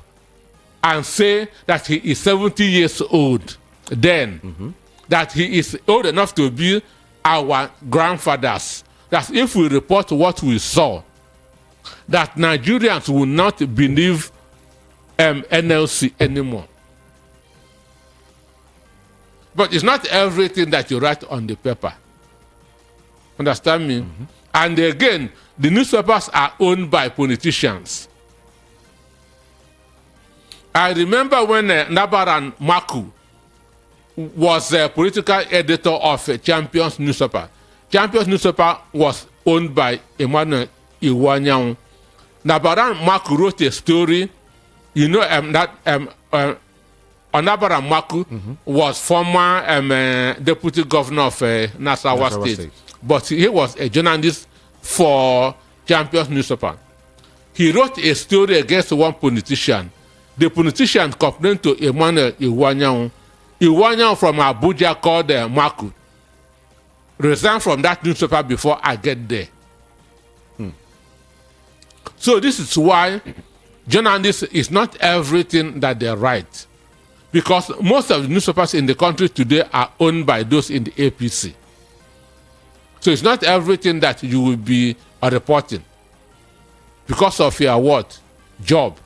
and say that he is 70 years old then. That he is old enough to be our grandfathers. That if we report what we saw, that Nigerians will not believe NLC anymore. But it's not everything that you write on the paper. Understand me? And again, the newspapers are owned by politicians. I remember when Nabaran Maku was a political editor of Champions newspaper. Champions newspaper was owned by Emmanuel Iwanyang. Nabaran Maku wrote a story. You know Nabaran Maku was former deputy governor of Nasarawa State. But he was a journalist for Champions newspaper. He wrote a story against one politician. The politician complained to Emmanuel Iwanyang. Iwanyang from Abuja called Maku. Resign from that newspaper before I get there. So this is why journalists is not everything that they write. Because most of the newspapers in the country today are owned by those in the APC. So it's not everything that you will be reporting because of your what? Job.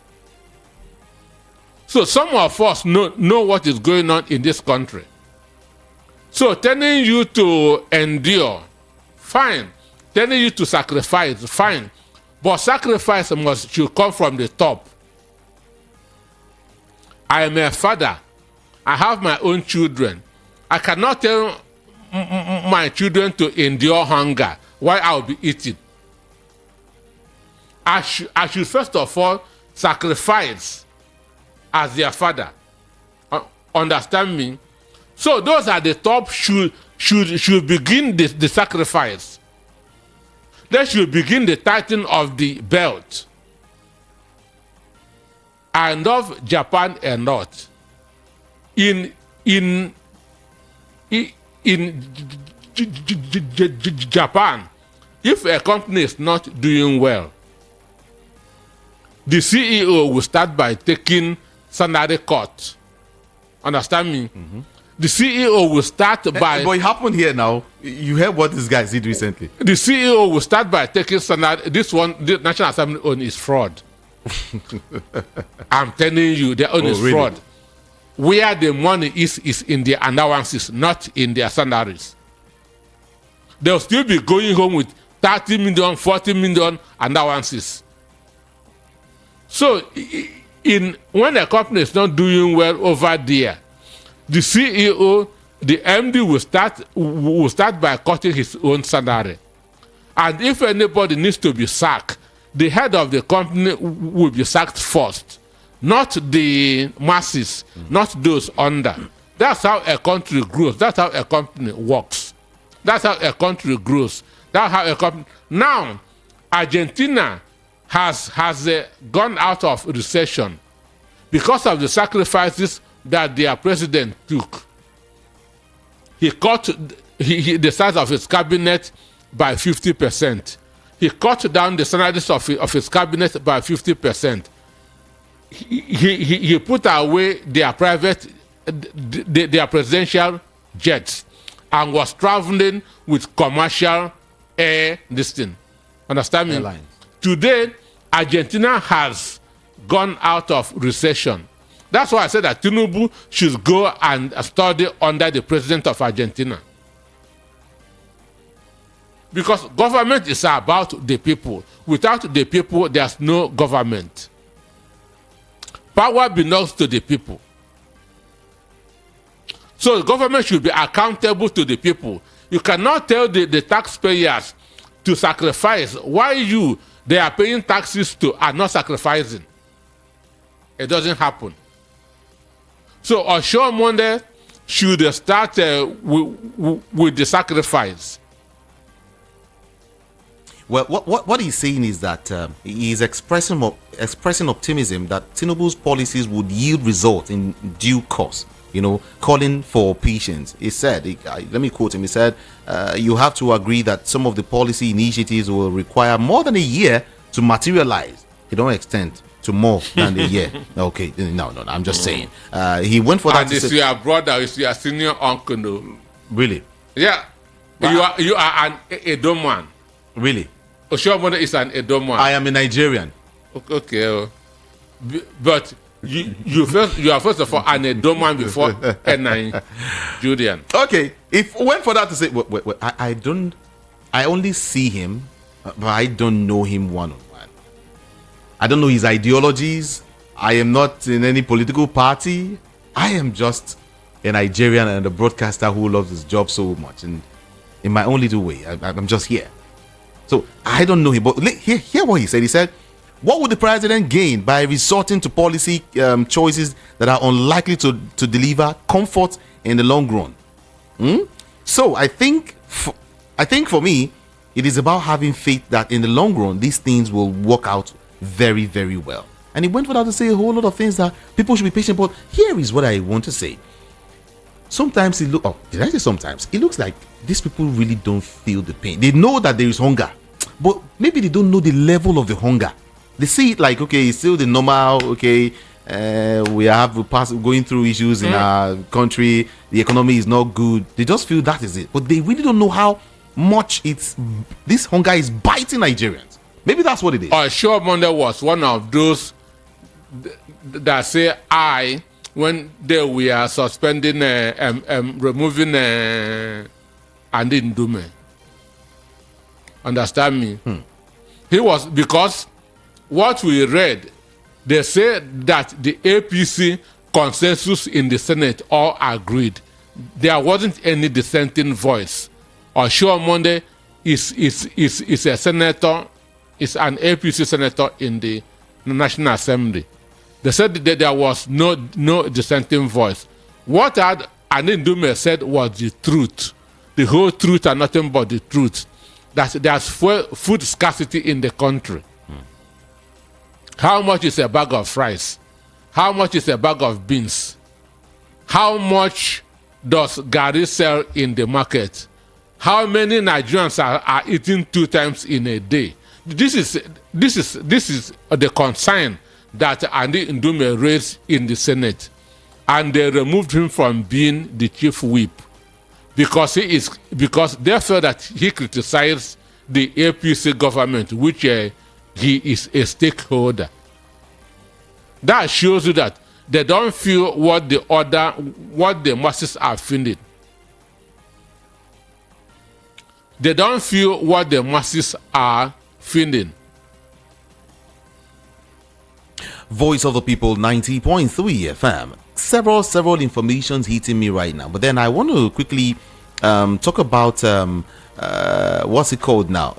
So some of us know what is going on in this country. So telling you to endure, fine. Telling you to sacrifice, fine. But sacrifice should come from the top. I am a father. I have my own children. I cannot tell my children to endure hunger while I will be eating. I should first of all sacrifice as their father. Understand me? So those at the top should begin the sacrifice. They should begin the tightening of the belt. I love Japan a lot. In Japan, if a company is not doing well, the CEO will start by taking salary cut. Understand me? Mm-hmm. The CEO will start by... But it happened here now. You heard what this guy did recently. The CEO will start by taking salary. This one, the National Assembly own is fraud. I'm telling you, their own is really? Fraud. Where the money is in their allowances, not in their salaries. They'll still be going home with 30 million, 40 million allowances. So, when a company is not doing well over there, the CEO, the MD will start by cutting his own salary. And if anybody needs to be sacked, the head of the company will be sacked first, not the masses, not those under. That's how a country grows. That's how a company works. That's how a country grows. That's how a company... Now, Argentina has gone out of recession because of the sacrifices that their president took. He cut the size of his cabinet by 50%. He cut down the salaries of his cabinet by 50%. He put away their their presidential jets and was traveling with commercial air listing. Understand me? Airlines. Today, Argentina has gone out of recession. That's why I said that Tinubu should go and study under the president of Argentina. Because government is about the people. Without the people, there's no government. Power belongs to the people. So the government should be accountable to the people. You cannot tell the taxpayers to sacrifice while they are paying taxes to are not sacrificing. It doesn't happen. So Oshiomhole should start with the sacrifice. Well, what he's saying is that he is expressing optimism that Tinubu's policies would yield results in due course. You know, calling for patience. He said, let me quote him. He said, "You have to agree that some of the policy initiatives will require more than a year to materialize. They don't extend to more than a year." Okay, no. I'm just saying. He went for that. And it's your brother, it's your senior uncle, no? Really? Yeah. You are an Edom man. Really? Oshiomhole is an Edom man. I am a Nigerian. Okay. But you are first of all an Edom man before a Nigerian. Okay. If went for that to say, wait, I only see him, but I don't know him one-on-one. I don't know his ideologies. I am not in any political party. I am just a Nigerian and a broadcaster who loves his job so much. And in my own little way, I'm just here. So I don't know him. But hear what he said. He said, what would the president gain by resorting to policy choices that are unlikely to deliver comfort in the long run? So I think for me, it is about having faith that in the long run, these things will work out very, very well. And he went without to say a whole lot of things that people should be patient. But here is what I want to say. Sometimes it looks like these people really don't feel the pain. They know that there is hunger, but maybe they don't know the level of the hunger. They see it like, okay, it's still the normal, okay, we have going through issues in our country, the economy is not good. They just feel that is it. But they really don't know how much this hunger is biting Nigerians. Maybe that's what it is. Oshiomhole was one of those that say when they were suspending, removing Ndume. Understand me? He was, because what we read, they say that the APC consensus in the Senate all agreed. There wasn't any dissenting voice. Oshiomhole is a senator, is an APC senator in the National Assembly. They said that there was no dissenting voice. What Ndume said was the truth, the whole truth and nothing but the truth. That there's food scarcity in the country. How much is a bag of rice? How much is a bag of beans? How much does Gary sell in the market? How many Nigerians are eating 2 times in a day? This is the concern that Andy Ndume raised in the Senate, and they removed him from being the chief whip because they felt that he criticized the APC government, which he is a stakeholder. That shows you that they don't feel what the masses are feeling. They don't feel what the masses are feeling. Voice of the People 90.3 FM. Several informations hitting me right now. But then I want to quickly talk about what's it called now?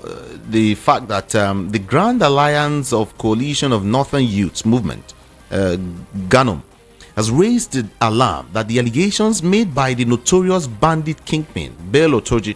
The fact that the Grand Alliance of Coalition of Northern Youths Movement, GANUM, has raised the alarm that the allegations made by the notorious bandit kingpin, Bello Turji,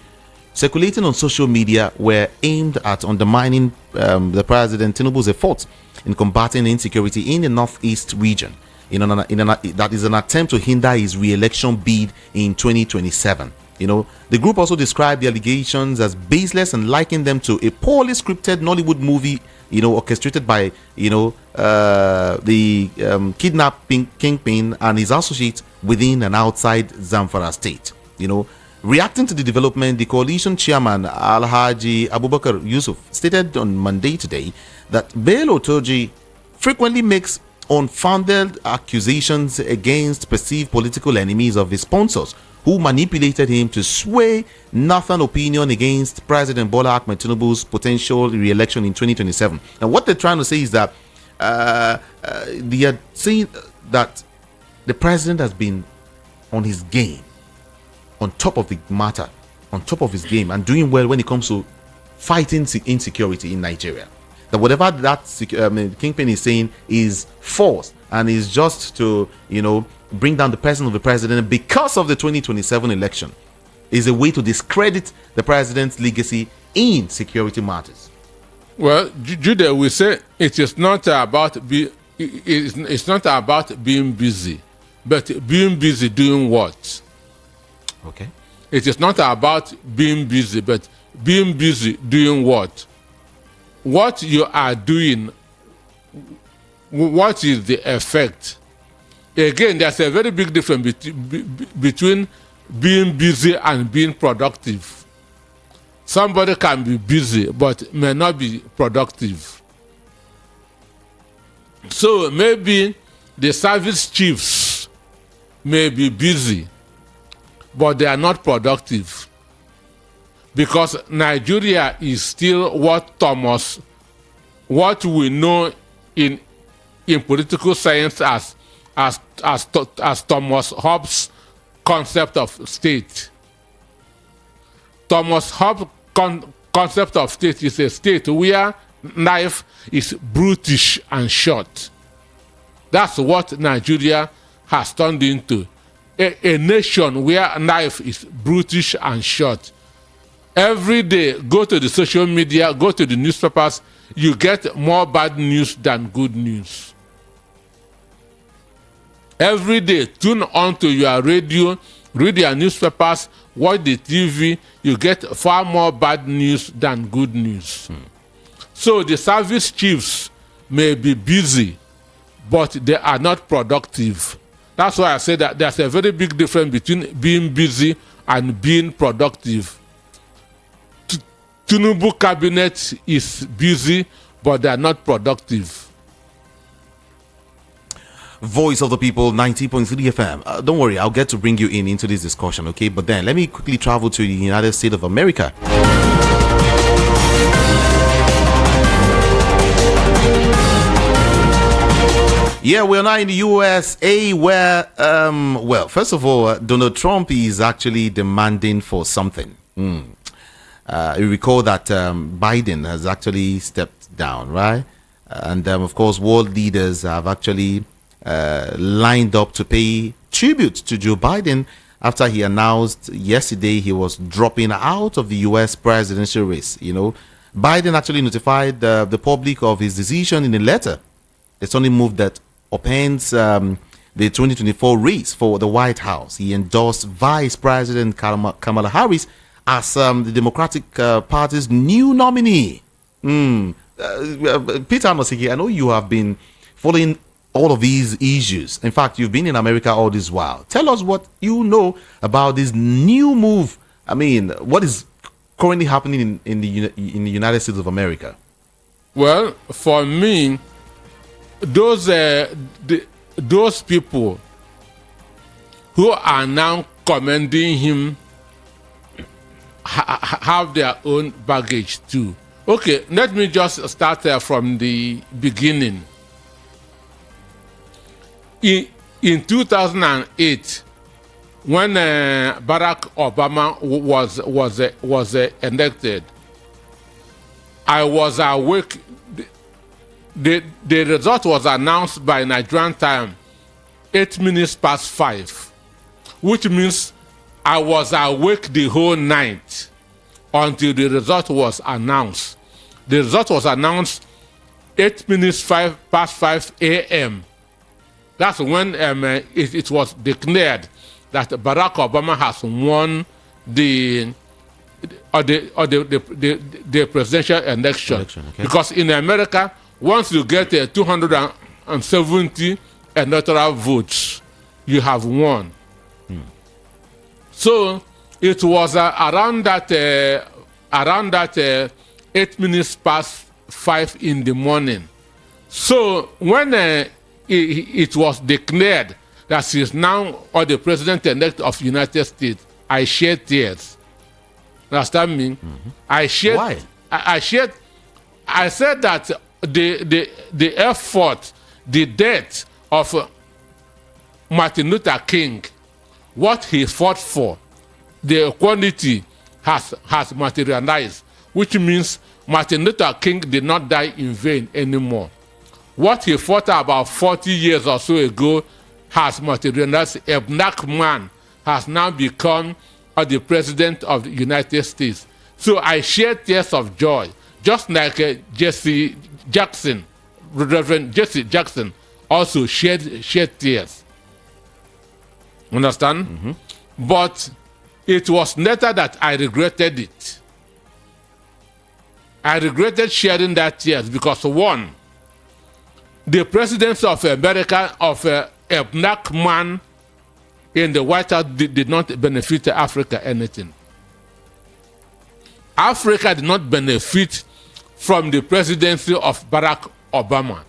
circulating on social media were aimed at undermining the President Tinubu's efforts in combating insecurity in the Northeast region. That is an attempt to hinder his re-election bid in 2027. The group also described the allegations as baseless and likened them to a poorly scripted Nollywood movie, orchestrated by, the kidnapping kingpin and his associates within and outside Zamfara state. Reacting to the development, the coalition chairman Alhaji Abubakar Yusuf stated on Monday today that Bello Turji frequently makes unfounded accusations against perceived political enemies of his sponsors who manipulated him to sway northern opinion against President Bola Ahmed Tinubu's potential re-election in 2027. And what they're trying to say is that they are saying that the president has been on his game, on top of the matter, on top of his game, and doing well when it comes to fighting insecurity in Nigeria. That whatever that kingpin is saying is false and is just to, bring down the person of the president because of the 2027 election, is a way to discredit the president's legacy in security matters. Well, Judah, we say it is not about it's not about being busy, but being busy doing what? Okay. It is not about being busy, but being busy doing what? What you are doing, what is the effect? Again, there's a very big difference between being busy and being productive. Somebody can be busy but may not be productive. So maybe the service chiefs may be busy, but they are not productive, because Nigeria is still what we know in political science as Thomas Hobbes' concept of state. Thomas Hobbes' concept of state is a state where life is brutish and short. That's what Nigeria has turned into. A nation where life is brutish and short. Every day, go to the social media, go to the newspapers, you get more bad news than good news. Every day, tune on to your radio, read your newspapers, watch the TV, you get far more bad news than good news. So the service chiefs may be busy, but they are not productive. That's why I say that there's a very big difference between being busy and being productive. Tinubu cabinet is busy, but they are not productive. Voice of the People 90.3 FM. Don't worry, I'll get to bring you into this discussion, okay? But then let me quickly travel to the United States of America. Yeah, we're now in the USA where, well, first of all, Donald Trump is actually demanding for something. You recall that Biden has actually stepped down, right? And of course, world leaders have actually lined up to pay tribute to Joe Biden after he announced yesterday he was dropping out of the US presidential race. Biden actually notified the public of his decision in a letter. It's only moved that upends the 2024 race for the White House. He endorsed Vice President Kamala Harris as the Democratic Party's new nominee. Peter Anosike, I know you have been following all of these issues. In fact, you've been in America all this while. Tell us what you know about this new move. I mean, what is currently happening in the United States of America? Well, for me, those people who are now commending him have their own baggage too. Okay, let me just start from the beginning. In 2008, when Barack Obama was elected, I was awake. The result was announced by Nigerian time 8 minutes past 5, which means I was awake the whole night until the result was announced. The result was announced 8 minutes past 5 a.m. That's when it was declared that Barack Obama has won the presidential election. Okay. Because in America, once you get 270 electoral votes, you have won. So it was around that 8 minutes past 5 in the morning. So when it was declared that she is now the president-elect of the United States, I shed tears. Understand me? I shed. Why? I shed. I said that the effort, the death of Martin Luther King, what he fought for, the equality has materialized, which means Martin Luther King did not die in vain anymore. What he fought about 40 years or so ago has materialized. A black man has now become the president of the United States. So I shed tears of joy, just like Jesse Jackson, Reverend Jesse Jackson, also shed tears. Understand? But it was later that I regretted it. I regretted shedding that tears because, one, the presidency of America of a black man in the White House did not benefit Africa anything. Africa did not benefit from the presidency of Barack Obama.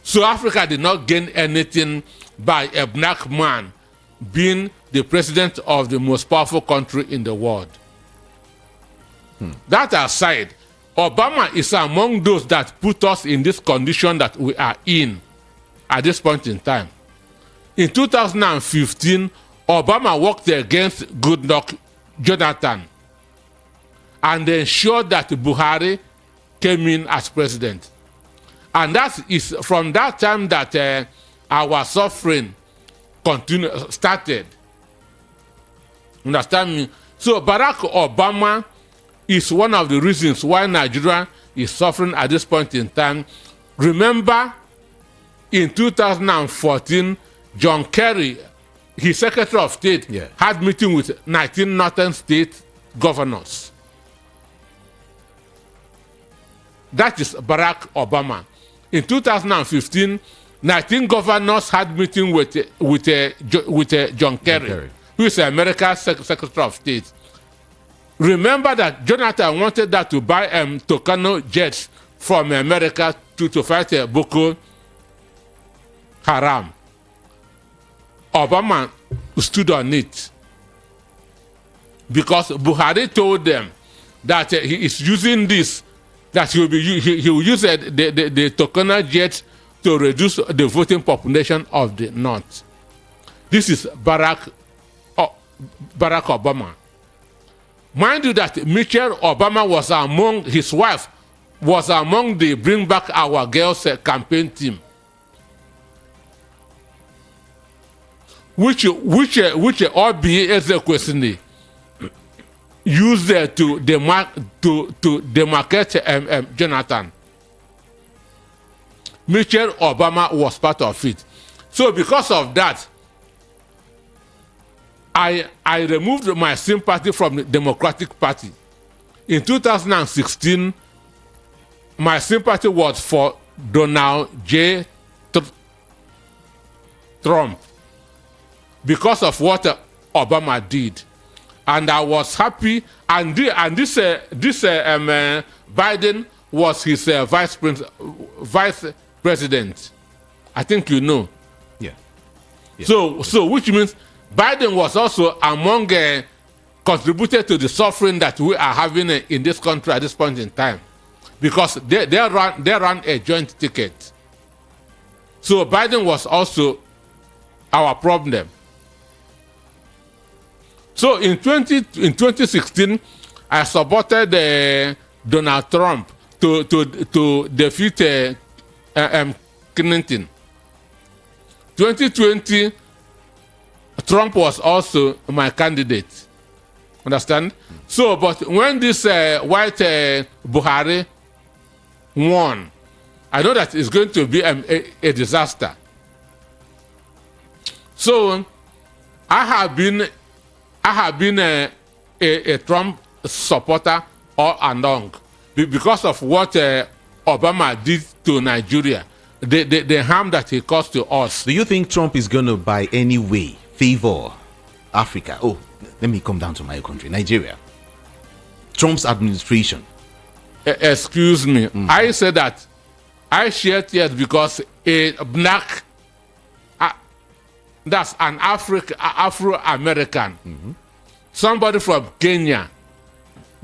So Africa did not gain anything by a black man being the president of the most powerful country in the world. That aside, Obama is among those that put us in this condition that we are in at this point in time. In 2015, Obama worked against Goodluck Jonathan and ensured that Buhari came in as president. And that is from that time that our suffering started. Understand me? So Barack Obama is one of the reasons why Nigeria is suffering at this point in time. Remember, in 2014, John Kerry, his Secretary of State, had meeting with 19 northern state governors. That is Barack Obama. In 2015, 19 governors had meeting with John Kerry, who is America's Secretary of State. Remember that Jonathan wanted that to buy Tucano jets from America to fight Boko Haram. Obama stood on it because Buhari told them that he is using this, that he will use the Tucano jets to reduce the voting population of the North. This is Barack Obama. Mind you that Michelle Obama was among, his wife was among the Bring Back Our Girls campaign team. Which Obi Ezekwesili used to demarcate Jonathan. Michelle Obama was part of it. So because of that, I removed my sympathy from the Democratic Party. In 2016, my sympathy was for Donald J. Trump because of what Obama did. And I was happy. And this Biden was his vice president. I think you know. Yeah. So which means Biden was also among contributed to the suffering that we are having in this country at this point in time, because they ran a joint ticket. So Biden was also our problem. So in 2016, I supported Donald Trump to defeat Clinton. 2020, Trump was also my candidate. Understand? So, but when this white Buhari won, I know that it's going to be a disaster. So, I have been a Trump supporter all along because of what Obama did to Nigeria, the harm that he caused to us. Do you think Trump is going to, by any way, favor Africa? Oh, let me come down to my country, Nigeria. Trump's administration. Excuse me. I said that I share tears because a black, that's an Afro-American, somebody from Kenya,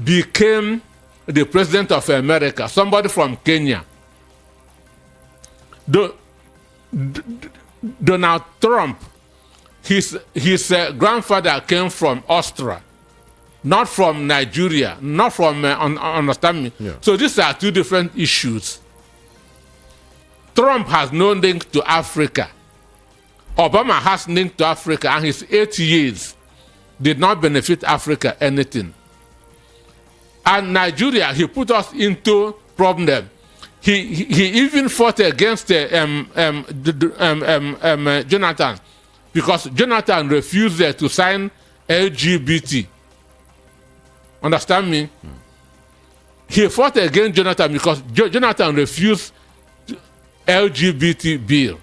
became the president of America. Somebody from Kenya. Donald Trump, his grandfather came from Austria, not from Nigeria, not from, understand me? Yeah. So these are two different issues. Trump has no link to Africa. Obama has link to Africa, and his 8 years did not benefit Africa anything. And Nigeria, he put us into problem. He even fought against Jonathan, because Jonathan refused to sign LGBT. Understand me? He fought against Jonathan because Jonathan refused LGBT bill.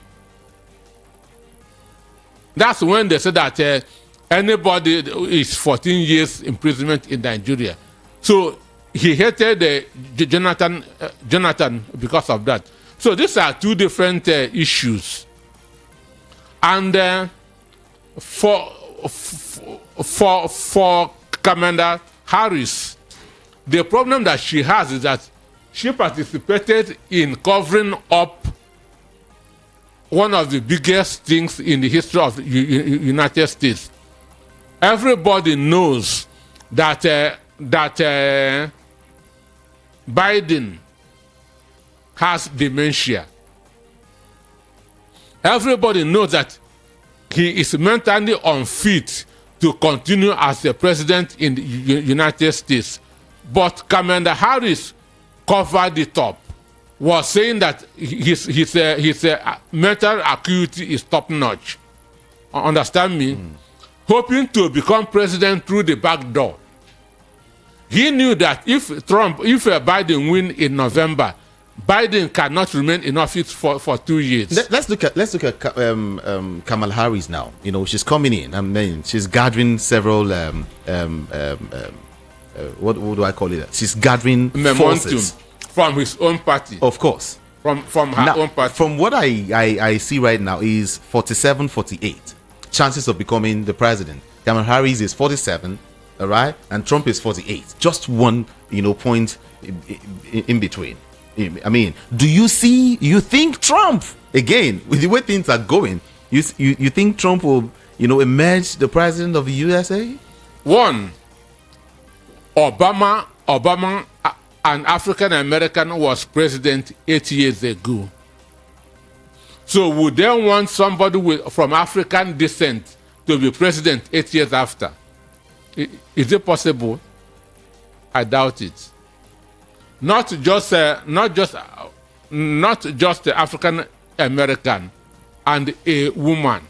That's when they said that anybody is 14 years imprisonment in Nigeria. So he hated Jonathan because of that. So these are two different issues. And for Commander Harris, the problem that she has is that she participated in covering up one of the biggest things in the history of the United States. Everybody knows that Biden has dementia. Everybody knows that he is mentally unfit to continue as the president in the United States. But Commander Harris covered it up, was saying that his mental acuity is top notch. Understand me? Hoping to become president through the back door. He knew that if Biden win in November, Biden cannot remain in office for 2 years. Let's look at Kamala Harris now. You know, she's coming in. I mean, she's gathering several what do I call it? She's gathering momentum forces from his own party. Of course. From her own party. From what I see right now is 47-48 chances of becoming the president. Kamala Harris is 47, all right, and Trump is 48. Just one, point in between. I mean, you think Trump, again, with the way things are going, you think Trump will, emerge the president of the USA? One, Obama, an African American, was president 8 years ago. So would they want somebody from African descent to be president 8 years after? Is it possible? I doubt it. Not just not just the African American and a woman.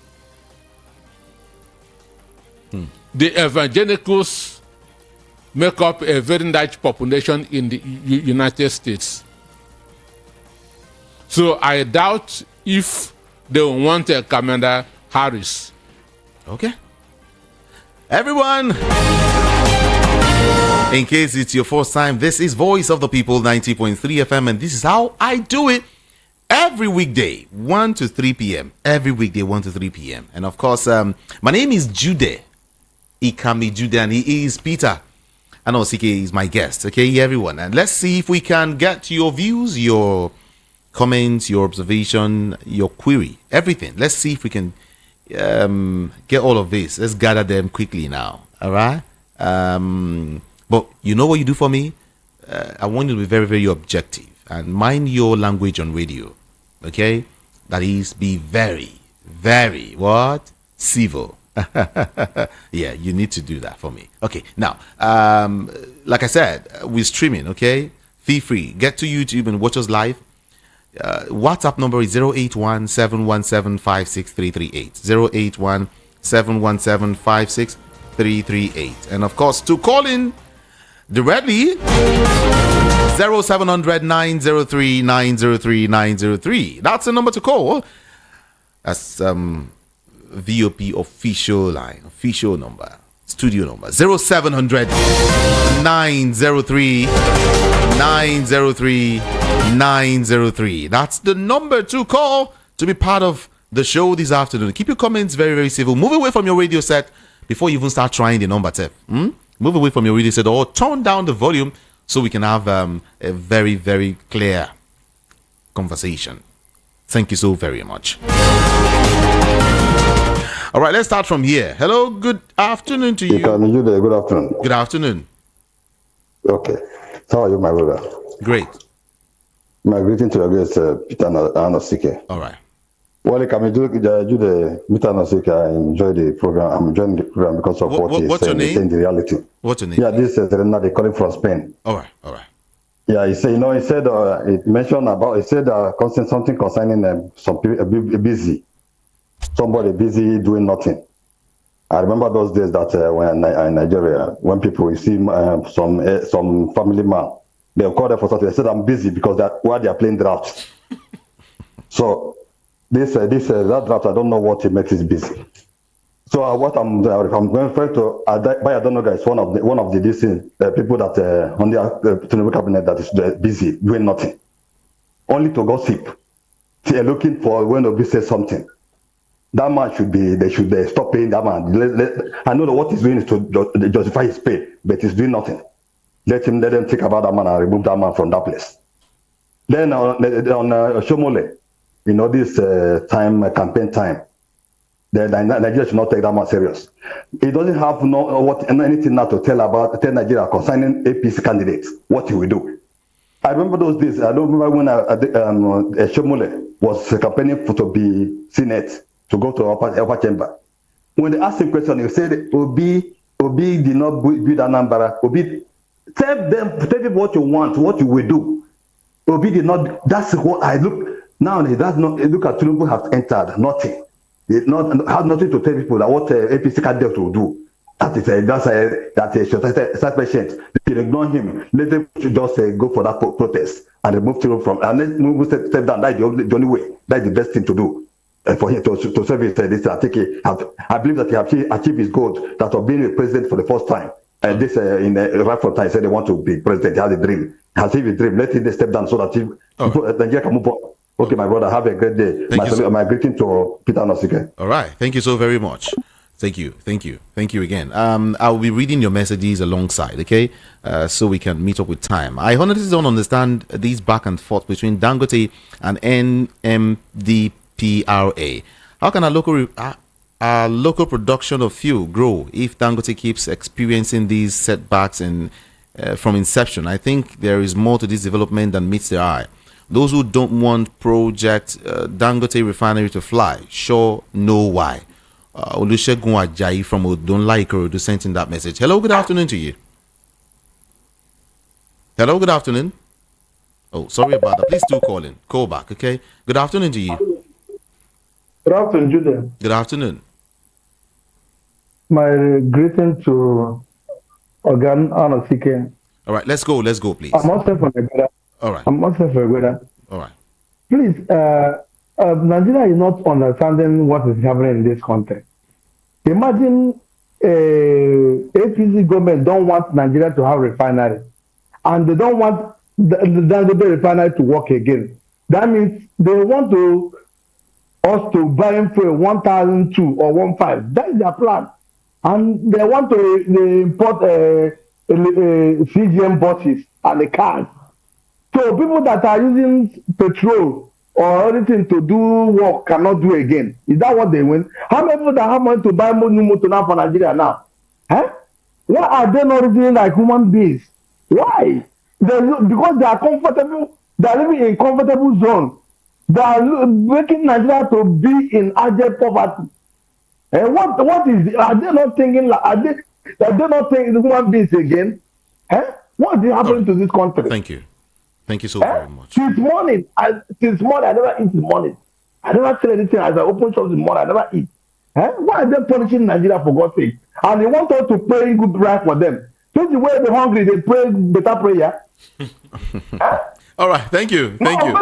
The evangelicals make up a very large population in the United States. So I doubt if they want a Kamala Harris. Okay. Everyone, in case it's your first time, this is Voice of the People 90.3 FM, and this is how I do it every weekday, 1 to 3 p.m. Every weekday, 1 to 3 p.m. And of course, my name is Jude. Ikami Jude, and he is Peter. I know CK is my guest. Okay, everyone. And let's see if we can get your views, your comments, your observation, your query, everything. Let's see if we can get all of this. Let's gather them quickly now. All right. But you know what you do for me? I want you to be very, very objective and mind your language on radio. Okay? That is, be very, very what? Civil. Yeah, you need to do that for me. Okay. Now, like I said, we're streaming. Okay? Feel free. Get to YouTube and watch us live. WhatsApp number is 081-717-56338. 081-717-56338. And of course, to call in directly, 0700-903-903-903. That's the number to call. That's VOP official line, official number, studio number, 0700-903-903-903. That's the number to call to be part of the show this afternoon. Keep your comments very, very civil. Move away from your radio set before you even start trying the number tip. Move away from your radio set or turn down the volume so we can have a very, very clear conversation. Thank you so very much. All right, let's start from here. Hello, good afternoon to you. Good afternoon. Good afternoon. Okay. How are you, my brother? Great. My greeting to your guest, Peter Anosike. All right. Well, I do the Peter Anosike. I enjoy the program. I'm enjoying the program because of what he's saying. He's saying the reality. What's your name? Yeah, this is Serena. They calling from Spain. All right. All right. Yeah, he said, it mentioned about, he said something concerning some people busy. Somebody busy doing nothing. I remember those days that when in Nigeria, when people see some family man, they'll call them for something. They said, I'm busy because while they are playing draft. So that draft, I don't know what it makes it busy. So what I'm going to, I don't know, guys, one of the people that on the Tinubu cabinet that is busy doing nothing, only to gossip. They're looking for when Obi says something. That man they should stop paying that man. I know that what he's doing is to justify his pay, but he's doing nothing. Let them think about that man and remove that man from that place. Then on Oshiomhole, this campaign time, Nigeria should not take that man serious. He doesn't have anything now to tell Nigeria concerning APC candidates, what he will do. I remember those days. I don't remember when Oshiomhole was campaigning to be Senate, to go to upper chamber. When they asked him question, he said, Obi did not build Anambra. Obi, tell them what you want, what you will do. Obi did not, that's what I look, now that's not, look at Tinubu has entered, nothing. It has nothing to tell people that what APC candidate will do. That is that patient. They can ignore him. Let them just go for that protest and remove Tinubu from, and let Tinubu step down. That's the only way. That's the best thing to do. For him to serve this, I believe that he has achieved his goal that of being a president for the first time. And this right from time, he said they want to be president. He has a dream. Has he a dream? Let him step down so that Nigeria can move on. Okay, my brother, have a great day. My greeting to Peter Anosike. All right, thank you so very much. Thank you again. I'll be reading your messages alongside, okay, so we can meet up with time. I honestly don't understand these back and forth between Dangote and NMDPRA. How can a local production of fuel grow if Dangote keeps experiencing these setbacks from inception? I think there is more to this development than meets the eye. Those who don't want Project Dangote refinery to fly sure know why. Olusegun Ajayi from Odunla Ikorodu sent in that message. Hello, good afternoon to you. Hello, good afternoon. Oh, sorry about that. Please do call in. Call back, okay? Good afternoon to you. Good afternoon, Julian. Good afternoon. My greeting to Organ Anarchy. All right, let's go, please. I'm also from Egbeda. All right, I'm also from Egbeda. all right. Please, Nigeria is not understanding what is happening in this country. Imagine APC government don't want Nigeria to have refinery, and they don't want the Dangote refinery to work again. That means they want us to buy them for 1,002 or 1,500. That is their plan, and they want to import CGM buses and the cars. So people that are using petrol or anything to do work cannot do again. Is that what they want? How many people that have money to buy new motor now for Nigeria now? Huh? Why are they not reasoning like human beings? Why? Because they are comfortable. They are living in comfortable zone. They are making Nigeria to be in abject poverty. And what is? Are they not thinking? Like, are they not thinking human beings again? Huh? What is happening to this country? Thank you. Thank you so very much. Since morning, I never eat in the morning. I never say anything as I open shop in the morning. I never eat. Why are they punishing Nigeria for God's sake? And they want us to pray good prayer for them. So the way they're hungry, they pray better prayer. All right, thank you. Thank you.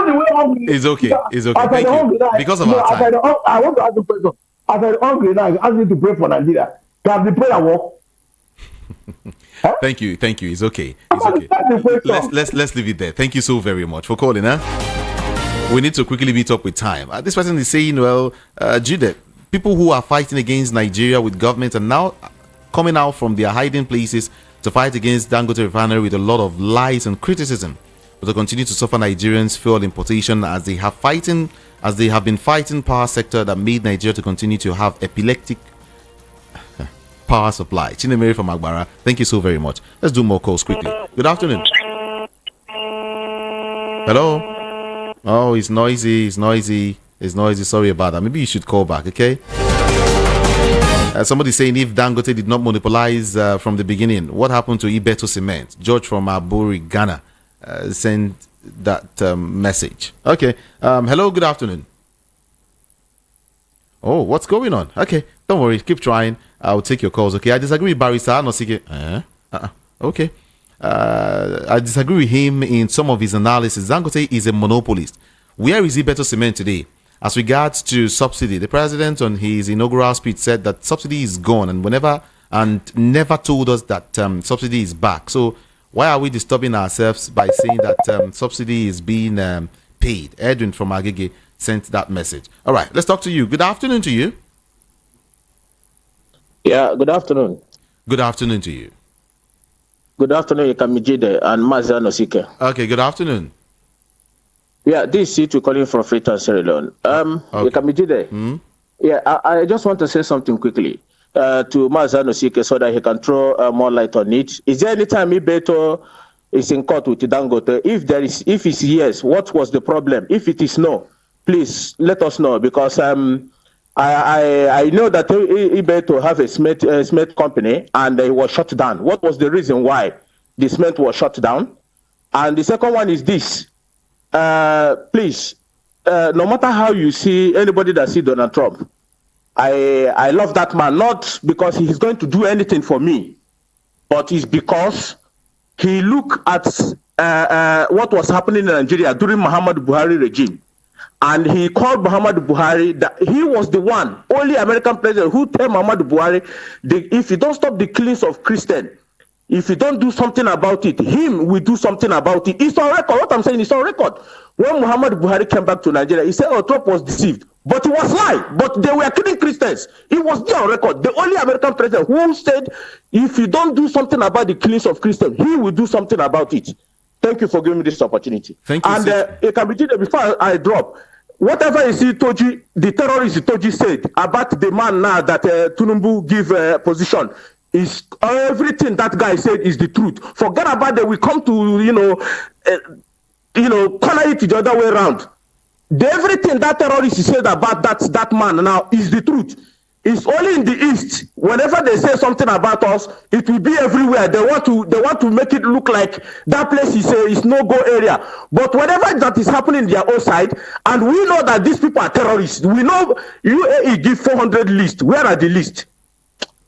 It's okay. It's okay. Thank you. Because of our time. I want to ask a question. As I'm hungry now, I ask you to pray for Nigeria. Can the prayer work? Thank you. It's okay. It's okay. Let's leave it there. Thank you so very much for calling. We need to quickly meet up with time. This person is saying, well, Judith, people who are fighting against Nigeria with government are now coming out from their hiding places to fight against Dangote refinery with a lot of lies and criticism, but to continue to suffer Nigerians' fuel importation as they have been fighting power sector that made Nigeria to continue to have epileptic power supply. Chinemere from Agbara, thank you so very much. Let's do more calls quickly. Good afternoon. Hello? Oh, it's noisy. Sorry about that. Maybe you should call back, okay? Somebody saying if Dangote did not monopolize from the beginning, what happened to Ibeto Cement? George from Aburi, Ghana, sent that message. Okay. Hello, good afternoon. Oh, what's going on? Okay, don't worry. Keep trying. I'll take your calls, okay? I disagree with Barrister Anosike. Okay. I disagree with him in some of his analysis. Dangote is a monopolist. Where is Ibeto Cement today? As regards to subsidy, the president on his inaugural speech said that subsidy is gone and never told us that subsidy is back. So why are we disturbing ourselves by saying that subsidy is being paid? Edwin from Agege sent that message. All right, let's talk to you. Good afternoon to you. Yeah, good afternoon. Good afternoon to you. Good afternoon, Ikamijide and Mazano Sike. Okay, good afternoon. Yeah, this is Situ calling from Freetown, Sierra Leone. Okay. Ikamijide. Yeah, I just want to say something quickly to Mazano Sike so that he can throw more light on it. Is there any time Ibeto is in court with Dangote? If it's yes, what was the problem? If it is no, please let us know, because I know that Ibeto have a cement company and it was shut down. What was the reason why the cement was shut down? And the second one is this. Please, no matter how you see anybody that see Donald Trump, I love that man, not because he's going to do anything for me, but it's because he look at what was happening in Nigeria during Muhammadu Buhari regime. And he called Muhammadu Buhari that he was the one, only American president who told Muhammadu Buhari, if you don't stop the killings of Christians, if you don't do something about it, him will do something about it. It's on record. What I'm saying is on record. When Muhammadu Buhari came back to Nigeria, he said, Trump was deceived. But it was lie. But they were killing Christians. It was there on record. The only American president who said, if you don't do something about the killings of Christians, he will do something about it. Thank you for giving me this opportunity. Thank you. And it can be done before I drop. Whatever is Toji, the terrorist Toji said about the man now that Tinubu give position, is everything that guy said is the truth. Forget about that. We come to corner it the other way around. Everything that terrorist said about that man now is the truth. It's only in the East. Whenever they say something about us, it will be everywhere. They want to make it look like that place is no-go area. But whatever that is happening in their own side, and we know that these people are terrorists. We know UAE give 400 lists. Where are the lists?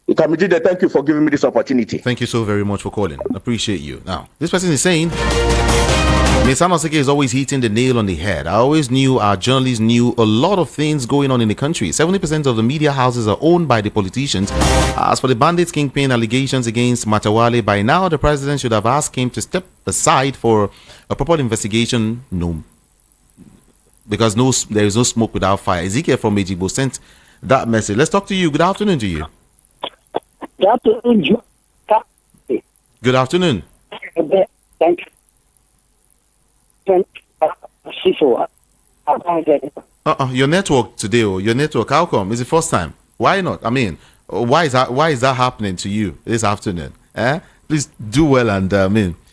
Kamijide, thank you for giving me this opportunity. Thank you so very much for calling. Appreciate you. Now, this person is saying, Ms. Anosike is always hitting the nail on the head. I always knew our journalists knew a lot of things going on in the country. 70% of the media houses are owned by the politicians. As for the bandits kingpin allegations against Matawale, by now the president should have asked him to step aside for a proper investigation. No, because there is no smoke without fire. Ezekiel from Ejibo sent that message. Let's talk to you. Good afternoon to you. Good afternoon. Good afternoon. Thank you. Your network today, your network, how come? Is it first time? Why not? I mean, why is that happening to you this afternoon? Please do well and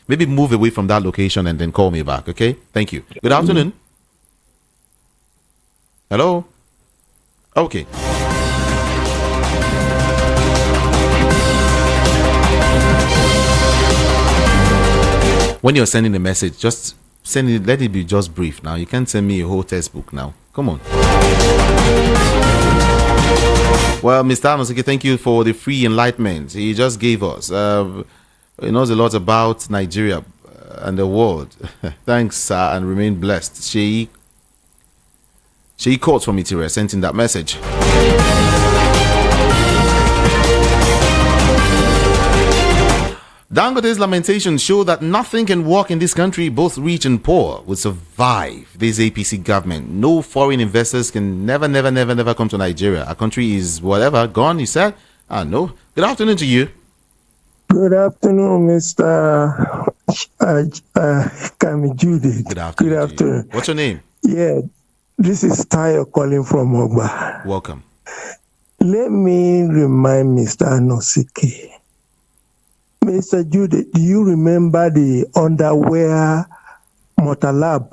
maybe move away from that location and then call me back, okay? Thank you. Good afternoon. Hello? Okay. When you're sending a message, just send it, let it be just brief. Now, you can't send me a whole textbook now. Come on. Well, Mr. Anosike, thank you for the free enlightenment he just gave us. He knows a lot about Nigeria and the world. Thanks, sir, and remain blessed. She called from Itira, sent in that message. Dangote's lamentations show that nothing can work in this country. Both rich and poor will survive this APC government. No foreign investors can never come to Nigeria. Our country is whatever, gone, he said. No. Good afternoon to you. Good afternoon, Mr. Kamijide. Good afternoon. Good afternoon. What's your name? Yeah, this is Tayo calling from Ogba. Welcome. Let me remind Mr. Anosike. Mr. Jude, do you remember the underwear Motalab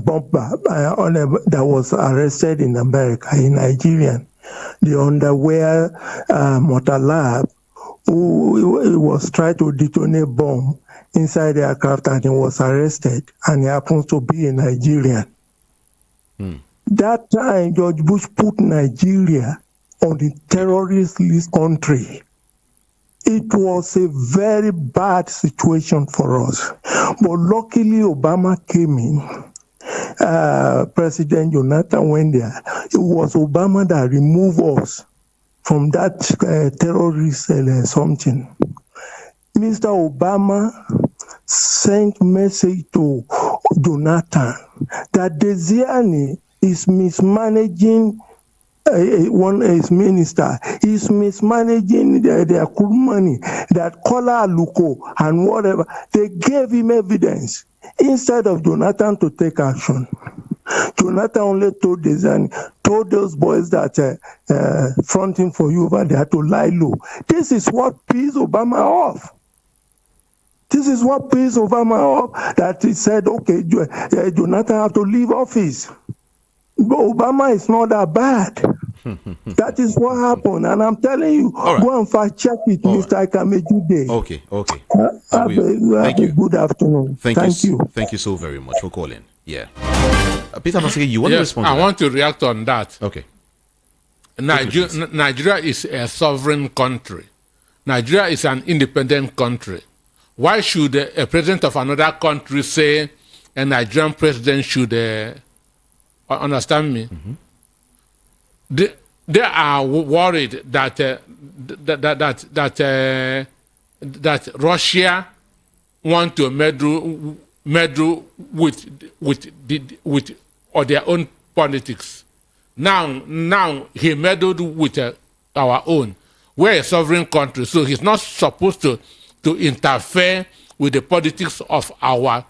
bomber that was arrested in America, in Nigeria? The underwear Motalab who was trying to detonate bomb inside the aircraft and he was arrested, and he happens to be a Nigerian. That time, George Bush put Nigeria on the terrorist list country. It was a very bad situation for us. But luckily, Obama came in. President Jonathan went there. It was Obama that removed us from that terrorist something. Mr. Obama sent message to Jonathan that Desiani is mismanaging one is minister is mismanaging their money, that Kola Aluko and whatever. They gave him evidence instead of Jonathan to take action. Jonathan only told those boys that fronting for you over there to lie low. This is what pissed Obama off. This is what pissed Obama off, that he said, okay, Jonathan have to leave office. But Obama is not that bad. That is what happened, and I'm telling you, right. Go and fact check it, Mr. Kamejude. Okay. Thank you. Good afternoon. Thank you. Thank you so very much for calling. Yeah. Peter Masike, you want to respond? I want to react on that. Okay. Nigeria is a sovereign country. Nigeria is an independent country. Why should a president of another country say a Nigerian president should understand me? Mm-hmm. They are worried that that Russia want to meddle with their own politics. Now he meddled with our own. We're a sovereign country, so he's not supposed to interfere with the politics of our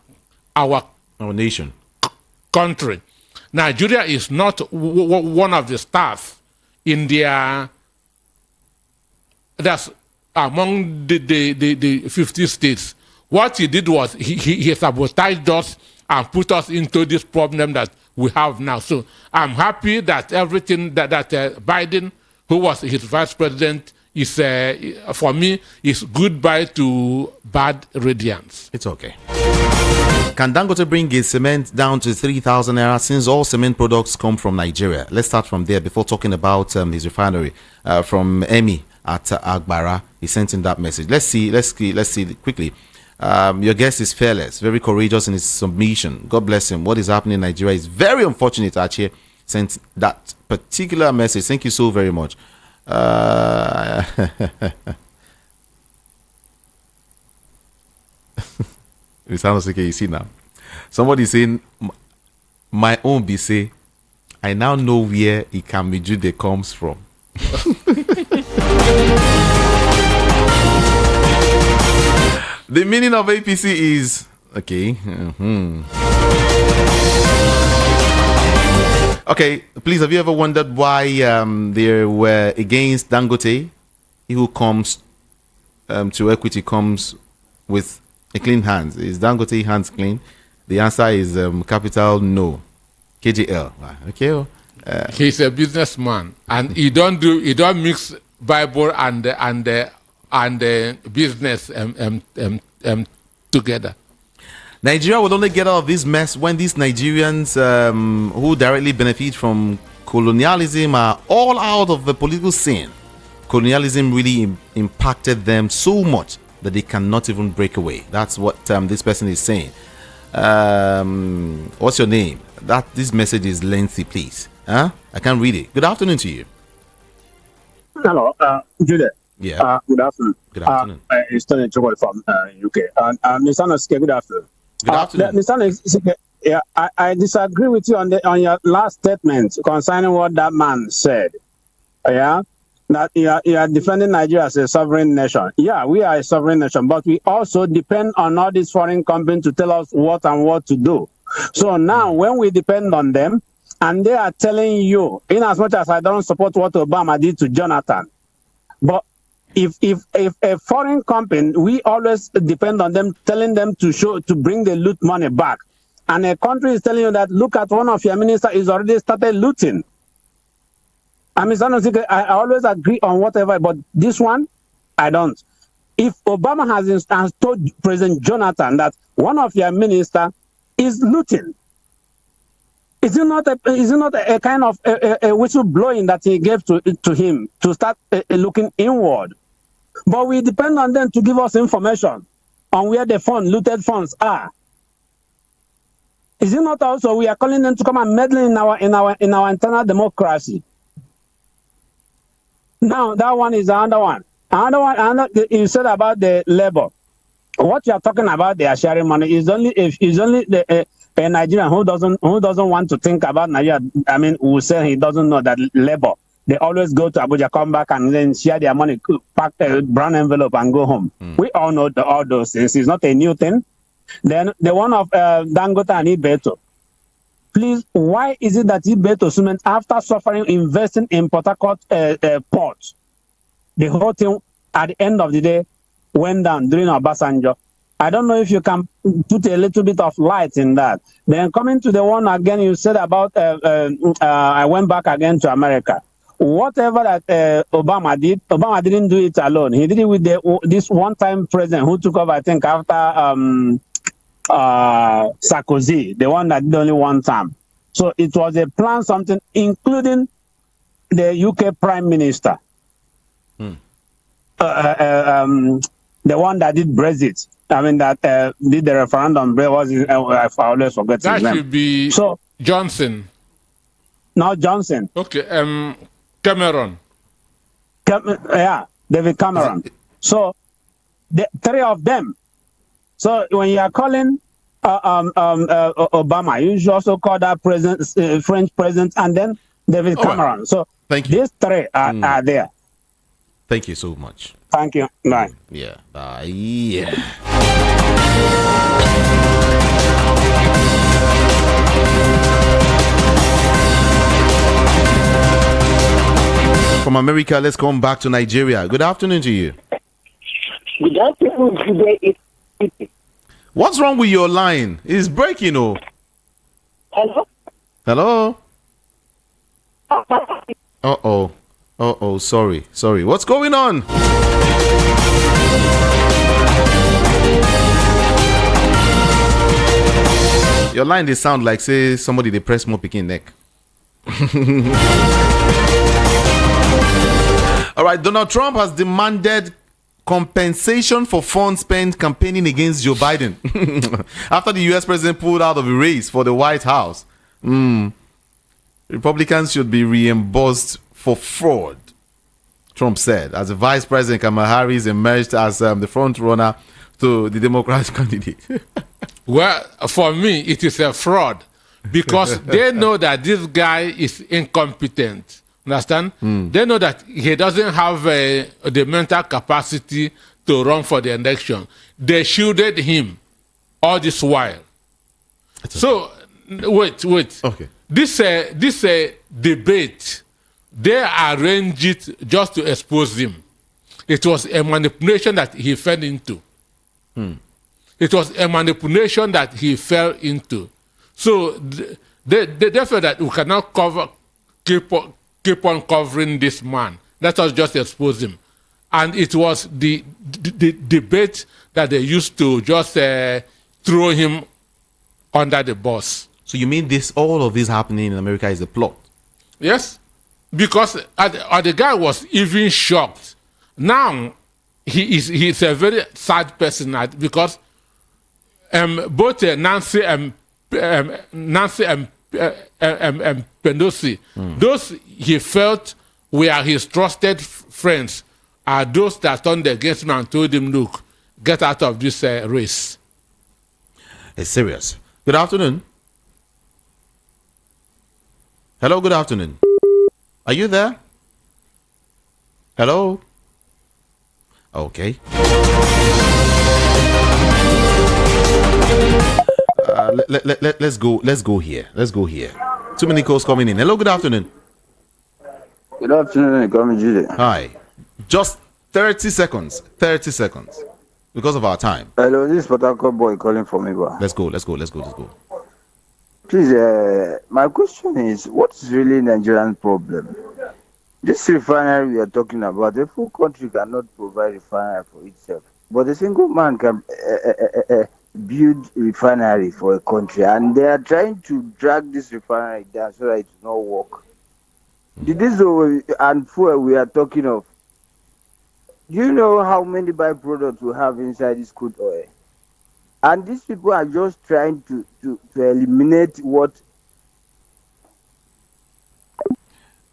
nation, country. Nigeria is not one of the staff in their. That's among the 50 states. What he did was he sabotaged us and put us into this problem that we have now. So I'm happy that everything that Biden who was his vice president, is for me is goodbye to bad radiance. It's okay. Can Dangote bring his cement down to 3,000 naira since all cement products come from Nigeria? Let's start from there before talking about his refinery. From Emi at Agbara, he sent in that message. Let's see quickly. Your guest is fearless, very courageous in his submission. God bless him. What is happening in Nigeria is very unfortunate. Actually, sent that particular message. Thank you so very much. It sounds like you see now. Somebody saying, "My own be say, I now know where Ikamijide comes from." The meaning of APC is okay. Okay, please, have you ever wondered why they were against Dangote? He who comes to equity comes with a clean hands. Is Dangote hands clean? The answer is capital no. KJL. Okay. He's a businessman, and he don't mix Bible and business together. Nigeria will only get out of this mess when these Nigerians who directly benefit from colonialism are all out of the political scene. Colonialism really impacted them so much that they cannot even break away. That's what this person is saying. What's your name? This message is lengthy, please. I can't read it. Good afternoon to you. Hello, Juliet. Yeah. Good afternoon. Good afternoon. It's Tony Chukwu from UK. And Mr. Nosike, good afternoon. Good afternoon. Mr. Nosike, yeah, I disagree with you on your last statement concerning what that man said. Yeah, that you are defending Nigeria as a sovereign nation. Yeah, we are a sovereign nation, but we also depend on all these foreign companies to tell us what to do. So now, when we depend on them, and they are telling you, in as much as I don't support what Obama did to Jonathan, but if a foreign company, we always depend on them, telling them to bring the loot money back. And a country is telling you that, look at one of your ministers is already started looting. I mean, I always agree on whatever, but this one, I don't. If Obama has told President Jonathan that one of your ministers is looting, is it not a kind of a whistle blowing that he gave to him to start looking inward? But we depend on them to give us information on where the looted funds are. Is it not also we are calling them to come and meddle in our internal democracy? Now that one is another one. Another you said about the labor. What you are talking about, they are sharing money is only a Nigerian who doesn't want to think about Nigeria. I mean, who say he doesn't know that labor. They always go to Abuja, come back, and then share their money, pack a brown envelope, and go home. We all know all those things. It's not a new thing. Then the one of Dangote and Ibeto. Please, why is it that Ibeto Cement, after suffering investing in Port Harcourt port, the whole thing at the end of the day went down during Obasanjo? I don't know if you can put a little bit of light in that. Then coming to the one again, you said about I went back again to America. Whatever that Obama didn't do it alone. He did it with this one-time president who took over, I think, after Sarkozy, the one that did only one time. So it was a plan, something, including the UK Prime Minister. The one that did Brexit. I mean, that did the referendum. I always forget his name. That should be Johnson. Not Johnson. Okay, Cameron. Yeah, David Cameron. So the three of them. So when you are calling Obama, you should also call that president, French president, and then David Cameron. Well, so thank you. These three are there. Thank you so much. Thank you. Bye. Yeah. Bye. Yeah. From America, let's come back to Nigeria. Good afternoon to you. Good afternoon. Today is What's wrong with your line? It's breaking, oh. Hello? Hello? Uh-oh. Oh, sorry. What's going on? Your line they sound like say somebody they press more picking neck. All right, Donald Trump has demanded compensation for funds spent campaigning against Joe Biden after the U.S. president pulled out of the race for the White House. Republicans should be reimbursed for fraud, Trump said, as the vice president Kamala Harris emerged as the front runner to the Democratic candidate. Well, for me, it is a fraud because they know that this guy is incompetent. Understand? They know that he doesn't have the mental capacity to run for the election. They shielded him all this while. So, wait. Okay. This debate, they arranged it just to expose him. It was a manipulation that he fell into. It was a manipulation that he fell into. So they felt that we cannot keep on covering this man. Let us just expose him. And it was the debate that they used to just throw him under the bus. So you mean all of this happening in America is a plot? Yes, because the guy was even shocked. Now he's a very sad person because both Nancy and Pelosi, those he felt were his trusted friends, are those that turned against him and told him, "Look, get out of this race." It's serious. Good afternoon. Hello, good afternoon. Are you there? Hello? Okay. Let's go here. Too many calls coming in. Hello, good afternoon. Good afternoon, Gumi. Hi. Just 30 seconds. 30 seconds. Because of our time. Hello, this is Potako boy calling from Iba. Let's go. Please, my question is, what is really Nigerian problem? This refinery we are talking about, the full country cannot provide refinery for itself. But a single man can build refinery for a country, and they are trying to drag this refinery down so that it will not work. The diesel and fuel we are talking of, do you know how many byproducts we have inside this crude oil? And these people are just trying to eliminate what...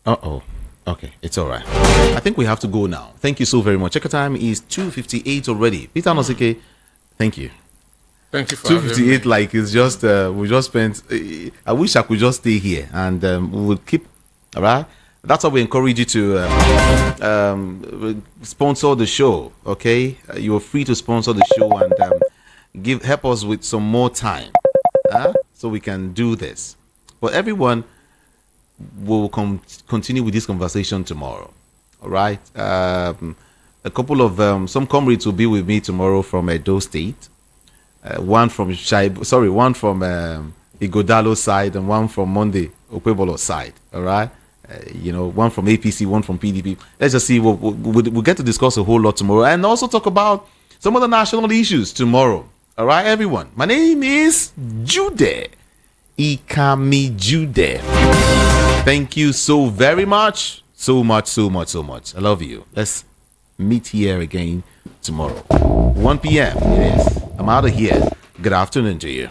Okay, it's all right. I think we have to go now. Thank you so very much. Check time is 2:58 already. Peter Nosike, thank you. Thank you for 2:58, like it's just we just spent. I wish I could just stay here and we would keep. All right. That's why we encourage you to sponsor the show. Okay, you are free to sponsor the show and help us with some more time, so we can do this. But everyone will continue with this conversation tomorrow. All right. A couple of some comrades will be with me tomorrow from Edo State. One from one from Igodalo side and one from Monday Okwebolo side. All right. One from APC, one from PDP. Let's just see. We'll get to discuss a whole lot tomorrow and also talk about some of the national issues tomorrow. All right, everyone. My name is Jude. Ikami Jude. Thank you so very much. So much. I love you. Let's meet here again tomorrow. 1 p.m. It is. I'm out of here. Good afternoon to you.